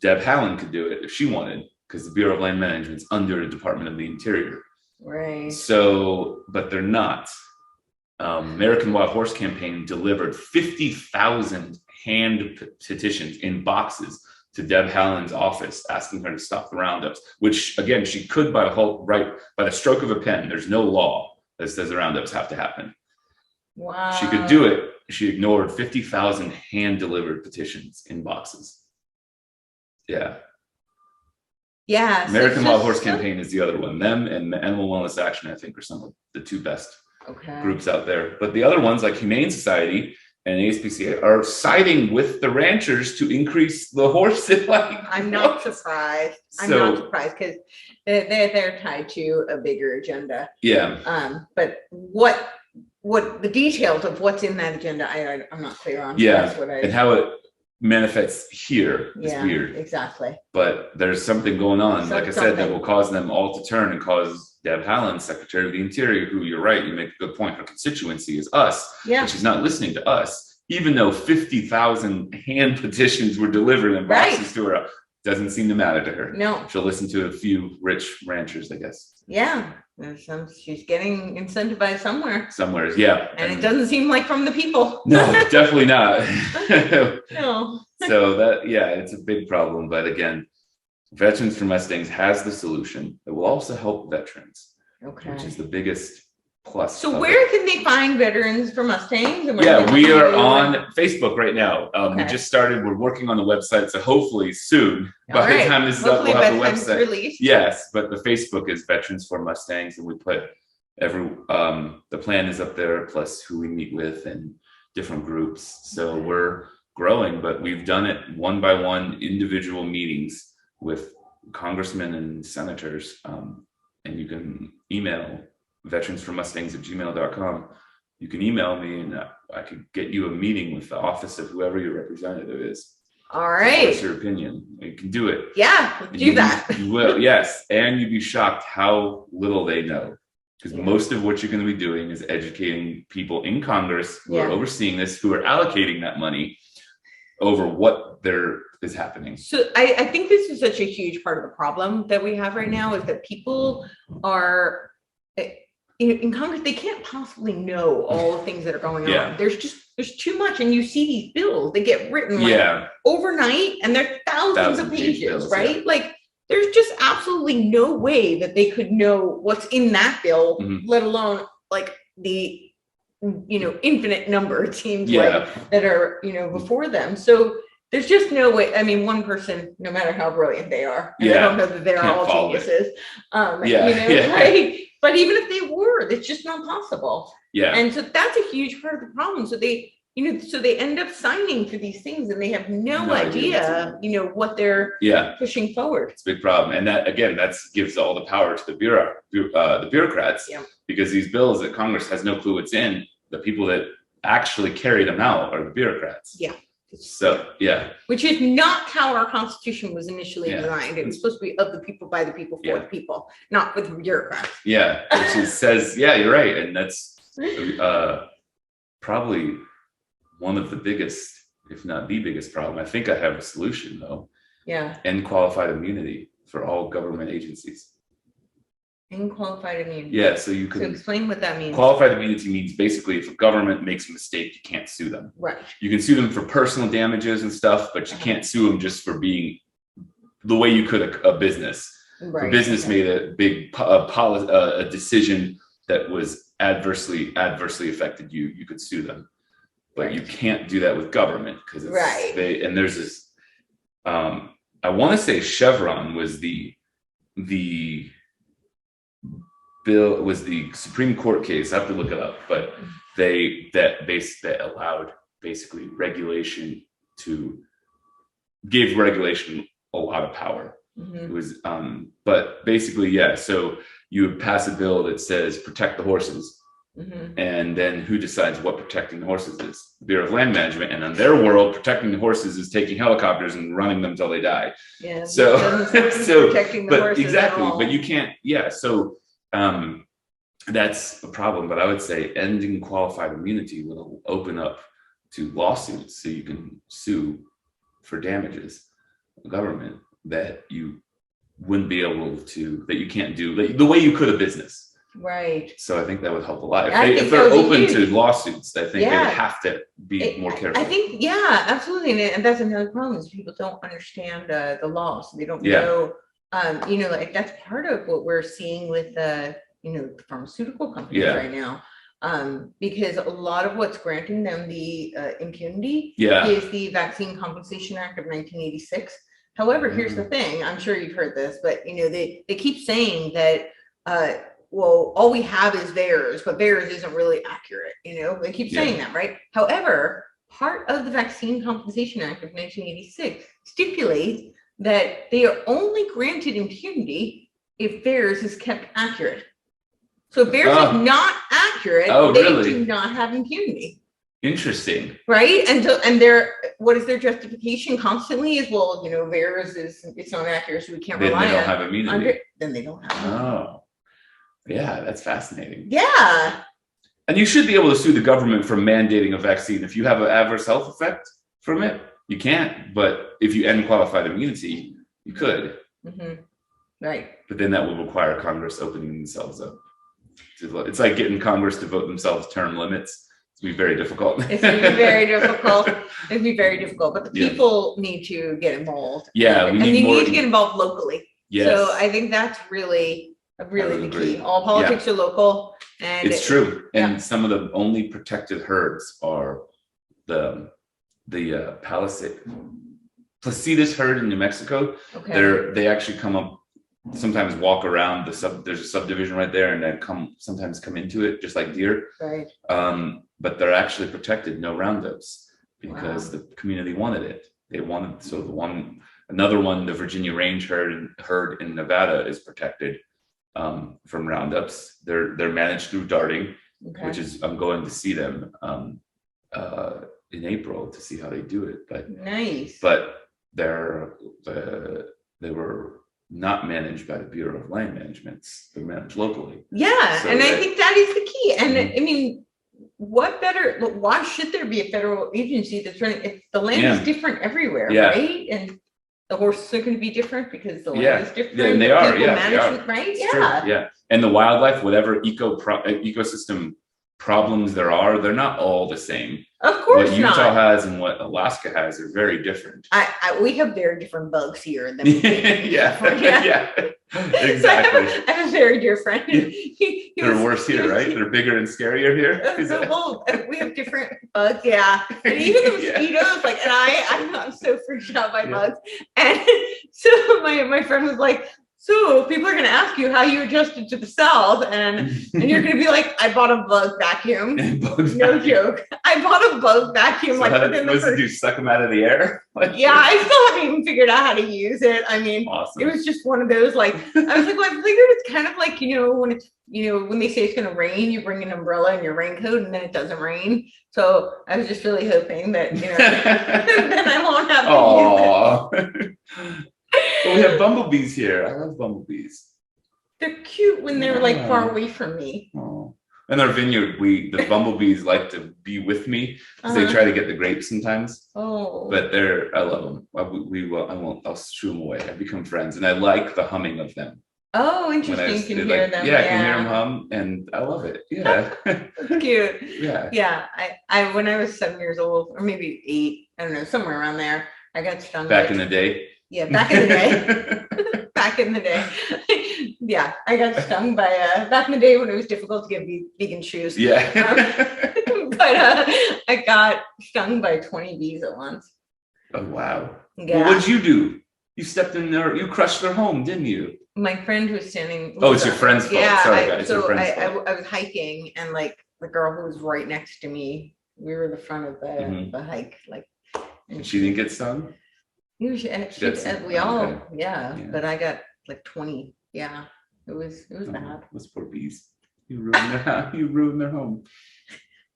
Speaker 2: Deb Haaland could do it if she wanted because the Bureau of Land Management's under the Department of the Interior. Right. So, but they're not. American Wild Horse Campaign delivered 50,000 hand petitions in boxes to Deb Haaland's office asking her to stop the roundups, which again, she could by the stroke of a pen. There's no law that says the roundups have to happen.
Speaker 1: Wow.
Speaker 2: She could do it. She ignored 50,000 hand-delivered petitions in boxes. Yeah.
Speaker 1: Yeah.
Speaker 2: American Wild Horse Campaign is the other one. Them and Animal Wellness Action, I think, are some of the two best groups out there. But the other ones, like Humane Society and ASPCA, are siding with the ranchers to increase the horse supply.
Speaker 1: I'm not surprised. I'm not surprised because they're tied to a bigger agenda.
Speaker 2: Yeah.
Speaker 1: But what the details of what's in that agenda, I'm not clear on.
Speaker 2: Yeah. And how it manifests here is weird.
Speaker 1: Exactly.
Speaker 2: But there's something going on, like I said, that will cause them all to turn and cause Deb Haaland, Secretary of the Interior, who, you're right, you make a good point, her constituency is us. Yeah. But she's not listening to us, even though 50,000 hand petitions were delivered in boxes to her. Doesn't seem to matter to her. No. She'll listen to a few rich ranchers, I guess.
Speaker 1: Yeah. She's getting incentivized somewhere.
Speaker 2: Yeah.
Speaker 1: And it doesn't seem like from the people.
Speaker 2: No, definitely not.
Speaker 1: No.
Speaker 2: So it's a big problem. But again, Veterans for Mustangs has the solution. It will also help veterans, which is the biggest plus.
Speaker 1: So where can they find Veterans for Mustangs?
Speaker 2: We are on Facebook right now. We just started. We're working on the website, so hopefully soon. By the time this is up, we'll have the website released. Yes, but the Facebook is Veterans for Mustangs, and we put the plan is up there, plus who we meet with and different groups. So we're growing, but we've done it one by one, individual meetings with congressmen and senators, and you can email veteransformustangs@gmail.com. You can email me and I could get you a meeting with the office of whoever your representative is.
Speaker 1: All right.
Speaker 2: What's your opinion? You can do it.
Speaker 1: Yeah, do that.
Speaker 2: You will, yes. And you'd be shocked how little they know. Because most of what you're going to be doing is educating people in Congress who are overseeing this, who are allocating that money over what is happening.
Speaker 1: So I think this is such a huge part of the problem that we have right now is that people are in Congress, they can't possibly know all the things that are going on. There's too much, and you see these bills, they get written overnight, and they're thousands of pages, bills, right? Like there's just absolutely no way that they could know what's in that bill, let alone like the infinite number, it seems like, that are before them. So there's just no way. I mean, one person, no matter how brilliant they are, I don't know that they're all geniuses. Right? But even if they were, it's just not possible. Yeah. And so that's a huge part of the problem. So they, so they end up signing for these things and they have no idea, what they're pushing forward.
Speaker 2: It's a big problem. And that, again, gives all the power to the bureaucrats, because these bills that Congress has no clue what's in, the people that actually carry them out are the bureaucrats. Yeah. So,
Speaker 1: which is not how our Constitution was initially designed. It was supposed to be of the people, by the people, for the people, not with the bureaucrats.
Speaker 2: Yeah, which says, you're right. And that's probably one of the biggest, if not the biggest problem. I think I have a solution, though. Yeah. End qualified immunity for all government agencies.
Speaker 1: Unqualified immunity.
Speaker 2: Yeah, so you can
Speaker 1: explain what that means.
Speaker 2: Qualified immunity means basically if a government makes a mistake, you can't sue them.
Speaker 1: Right.
Speaker 2: You can sue them for personal damages and stuff, but you can't sue them just for being the way you could a business. Right. A business made a big a decision that was adversely affected you. You could sue them, but you can't do that with government because it's and there's this. I want to say Chevron was the bill, was the Supreme Court case. I have to look it up, but that allowed basically regulation gave regulation a lot of power. It was but basically so you would pass a bill that says protect the horses, and then who decides what protecting the horses is? The Bureau of Land Management, and in their world, protecting the horses is taking helicopters and running them till they die. Yeah. So protecting the horses exactly, but you can't. Yeah. So that's a problem. But I would say ending qualified immunity will open up to lawsuits, so you can sue for damages the government that you wouldn't be able to, that you can't do the way you could a business.
Speaker 1: Right.
Speaker 2: So I think that would help a lot.
Speaker 1: If
Speaker 2: they're open to lawsuits, I think they would
Speaker 1: Yeah.
Speaker 2: have to be more careful.
Speaker 1: I think, yeah, absolutely. And that's another problem is people don't understand the law. So they don't
Speaker 2: Yeah.
Speaker 1: know, like that's part of what we're seeing with the pharmaceutical companies
Speaker 2: Yeah.
Speaker 1: right now. Because a lot of what's granting them the impunity
Speaker 2: Yeah.
Speaker 1: is the Vaccine Compensation Act of 1986. However, here's the thing, I'm sure you've heard this, but they keep saying that well, all we have is VAERS, but VAERS isn't really accurate. They keep saying that, right? However, part of the Vaccine Compensation Act of 1986 stipulates that they are only granted impunity if VAERS is kept accurate. So if VAERS is not accurate, they do not have impunity.
Speaker 2: Interesting.
Speaker 1: Right? And what is their justification constantly is, well, VAERS it's not accurate, so we can't rely on it.
Speaker 2: Then they don't have immunity.
Speaker 1: Then they don't have immunity.
Speaker 2: Oh. Yeah, that's fascinating.
Speaker 1: Yeah.
Speaker 2: And you should be able to sue the government for mandating a vaccine. If you have an adverse health effect from it, you can't. But if you end qualified immunity, you could.
Speaker 1: Mm-hmm. Right.
Speaker 2: But then that would require Congress opening themselves up. It's like getting Congress to vote themselves term limits. It's going to be very difficult.
Speaker 1: It's going to be very difficult. It'd be very difficult. But the people need to get involved.
Speaker 2: Yeah.
Speaker 1: And they need to get involved locally.
Speaker 2: Yes.
Speaker 1: So I think that's really the key. All politics are local, and
Speaker 2: it's true. And some of the only protected herds are the Placitas herd in New Mexico.
Speaker 1: Okay.
Speaker 2: They actually come up, sometimes walk around there's a subdivision right there, and then sometimes come into it just like deer.
Speaker 1: Right.
Speaker 2: But they're actually protected, no roundups, because the community wanted it. They wanted another one, the Virginia Range herd in Nevada is protected from roundups. They're managed through darting, which is I'm going to see them in April to see how they do it. But
Speaker 1: nice.
Speaker 2: But they were not managed by the Bureau of Land Management. They're managed locally.
Speaker 1: Yeah, so I think that is the key. And I mean, why should there be a federal agency that's running if the land is different everywhere, right? And the horses are going to be different because the land is different.
Speaker 2: Yeah, and they are.
Speaker 1: Yeah,
Speaker 2: they are.
Speaker 1: Right?
Speaker 2: It's true. Yeah, and the wildlife, whatever ecosystem problems there are, they're not all the same.
Speaker 1: Of course,
Speaker 2: what Utah has and what Alaska has are very different.
Speaker 1: We have very different bugs here than
Speaker 2: yeah, exactly.
Speaker 1: So I have a very dear friend.
Speaker 2: They're worse here, right? They're bigger and scarier here.
Speaker 1: We have different bugs, and even the mosquitoes. And I'm so freaked out by bugs. And so my friend was like, so people are going to ask you how you adjusted to the South, and you're going to be like, I bought a bug vacuum. No joke. I bought a bug vacuum.
Speaker 2: So within the first... Did you suck them out of the air?
Speaker 1: Yeah, I still haven't even figured out how to use it. I mean,
Speaker 2: awesome.
Speaker 1: It was just one of those, I was like, well, I figured it's kind of like, when it's, when they say it's going to rain, you bring an umbrella and your raincoat, and then it doesn't rain. So I was just really hoping that, then I won't have to use it.
Speaker 2: Well, we have bumblebees here. I love bumblebees.
Speaker 1: They're cute when they're far away from me.
Speaker 2: Oh. In our vineyard, the bumblebees like to be with me because they try to get the grapes sometimes.
Speaker 1: Oh.
Speaker 2: But I love them. I'll shoo them away. I become friends, and I like the humming of them.
Speaker 1: Oh, interesting. You can hear them.
Speaker 2: Yeah, I can hear them hum, and I love it. Yeah.
Speaker 1: Cute.
Speaker 2: Yeah.
Speaker 1: Yeah. I when I was 7 years old, or maybe 8, I don't know, somewhere around there, I got stung.
Speaker 2: Back in the day.
Speaker 1: Yeah, back in the day. Back in the day. Yeah, I got stung by back in the day when it was difficult to get vegan shoes.
Speaker 2: Yeah.
Speaker 1: But I got stung by 20 bees at once.
Speaker 2: Oh wow.
Speaker 1: Yeah.
Speaker 2: Well, what'd you do? You stepped in there, you crushed their home, didn't you?
Speaker 1: My friend was standing.
Speaker 2: Oh, it's your friend's fault.
Speaker 1: Yeah,
Speaker 2: sorry guys.
Speaker 1: I was hiking, and the girl who was right next to me, we were the front of the hike,
Speaker 2: and she didn't get stung?
Speaker 1: We all, but I got 20. Yeah, it was bad.
Speaker 2: Those poor bees. You ruined their home.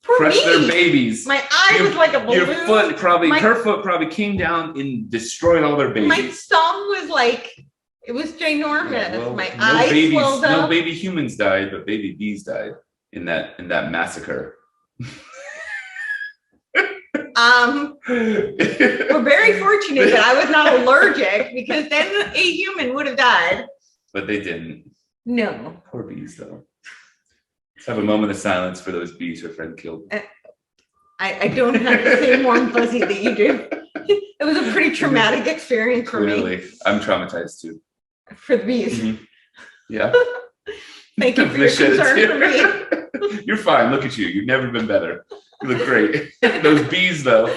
Speaker 1: Poor
Speaker 2: Crushed
Speaker 1: bees.
Speaker 2: their babies.
Speaker 1: My eye was like a balloon.
Speaker 2: Her foot probably came down and destroyed all their babies.
Speaker 1: My thumb was it was ginormous. Yeah, well, my eyes swelled up.
Speaker 2: No baby humans died, but baby bees died in that massacre.
Speaker 1: We're very fortunate that I was not allergic, because then a human would have died.
Speaker 2: But they didn't.
Speaker 1: No.
Speaker 2: Poor bees, though. Let's have a moment of silence for those bees her friend killed.
Speaker 1: I don't have the same warm fuzzy that you do. It was a pretty traumatic experience for
Speaker 2: Clearly,
Speaker 1: me.
Speaker 2: I'm traumatized too.
Speaker 1: For the bees.
Speaker 2: Mm-hmm. Yeah.
Speaker 1: Thank you for your concern for me.
Speaker 2: You're fine. Look at you. You've never been better. You look great. Those bees, though,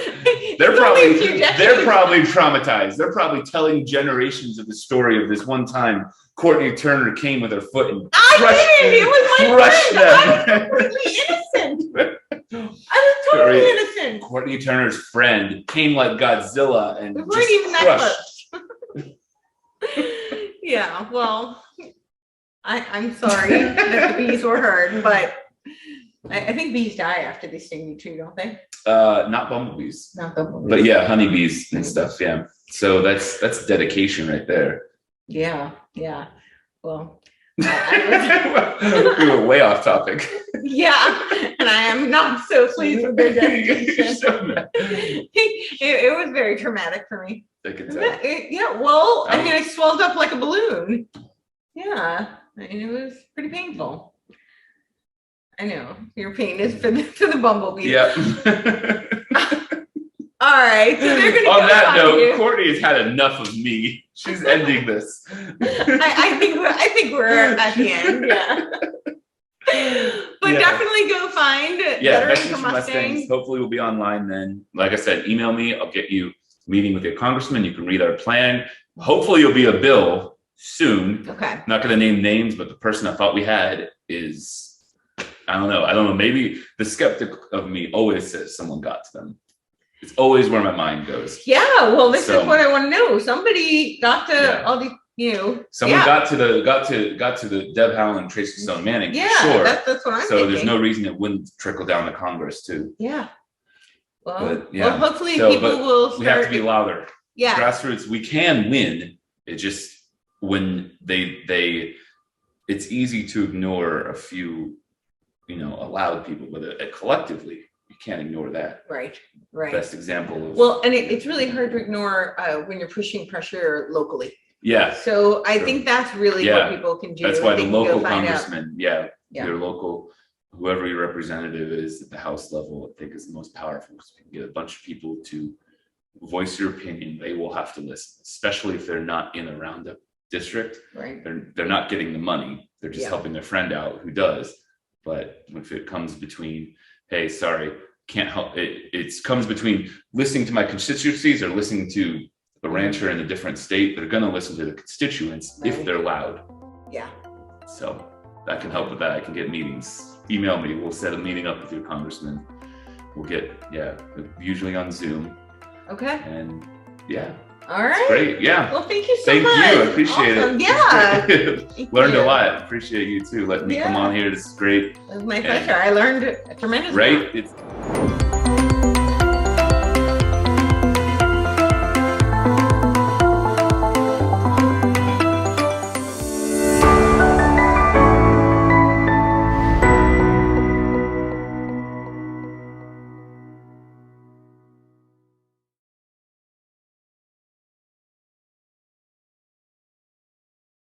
Speaker 2: they're probably traumatized. They're probably telling generations of the story of this one time Courtenay Turner came with her foot and crushed them.
Speaker 1: I was completely innocent. I was totally innocent.
Speaker 2: Courtenay Turner's friend came like Godzilla and
Speaker 1: we weren't even
Speaker 2: crushed.
Speaker 1: that close. Yeah, well, I'm sorry that the bees were hurt, but I think bees die after they sting you too, don't they?
Speaker 2: Not bumblebees.
Speaker 1: Not bumblebees.
Speaker 2: But yeah, honeybees and stuff. Yeah. So that's dedication right there.
Speaker 1: Yeah. Well,
Speaker 2: we were way off topic.
Speaker 1: Yeah, and I am not so pleased with their dedication.
Speaker 2: So mad.
Speaker 1: It was very traumatic for me.
Speaker 2: I can tell.
Speaker 1: Yeah, well, I mean, I swelled up like a balloon. Yeah, and it was pretty painful. I know your pain is for the bumblebee.
Speaker 2: Yeah.
Speaker 1: All right, so they're gonna.
Speaker 2: On that note, Courtenay has had enough of me. She's ending this.
Speaker 1: I think we're at the end. Yeah. But definitely go find
Speaker 2: American Mustangs. Hopefully we'll be online then. Like I said, email me. I'll get you a meeting with your congressman. You can read our plan. Hopefully you'll be a bill soon.
Speaker 1: Okay.
Speaker 2: I'm not going to name names, but the person I thought we had is, I don't know. Maybe the skeptic of me always says someone got to them. It's always where my mind goes.
Speaker 1: Yeah. Well, this is what I want to know. Somebody got to all the. Someone got to the Deb Howland, Tracy Stone Manning. Yeah,
Speaker 2: sure.
Speaker 1: That's what I'm thinking.
Speaker 2: So there's no reason it wouldn't trickle down to Congress too.
Speaker 1: Yeah. Well,
Speaker 2: well,
Speaker 1: hopefully people will start.
Speaker 2: We have to be louder.
Speaker 1: Yeah.
Speaker 2: Grassroots, we can win. It just when it's easy to ignore a few, allowed people, but collectively you can't ignore that.
Speaker 1: Right.
Speaker 2: Best example of.
Speaker 1: Well, and it's really hard to ignore when you're pushing pressure locally.
Speaker 2: Yeah.
Speaker 1: So I think that's really what people can do.
Speaker 2: That's why the local congressman, your local, whoever your representative is at the House level, I think is the most powerful, because we can get a bunch of people to voice your opinion. They will have to listen, especially if they're not in a roundup district.
Speaker 1: Right.
Speaker 2: They're not getting the money. They're just helping their friend out who does. But if it comes between, hey, sorry, can't help it. It comes between listening to my constituencies or listening to a rancher in a different state. They're going to listen to the constituents if they're loud. Yeah. So that can help with that. I can get meetings. Email me. We'll set a meeting up with your congressman. We'll get, usually on Zoom.
Speaker 1: Okay.
Speaker 2: And
Speaker 1: all right.
Speaker 2: It's great. Yeah.
Speaker 1: Well, thank you so much.
Speaker 2: Thank you. I appreciate it.
Speaker 1: Yeah.
Speaker 2: Learned a lot. Appreciate you too. Letting me come on here. This is great.
Speaker 1: It was my pleasure. I learned a tremendous amount.
Speaker 2: Right?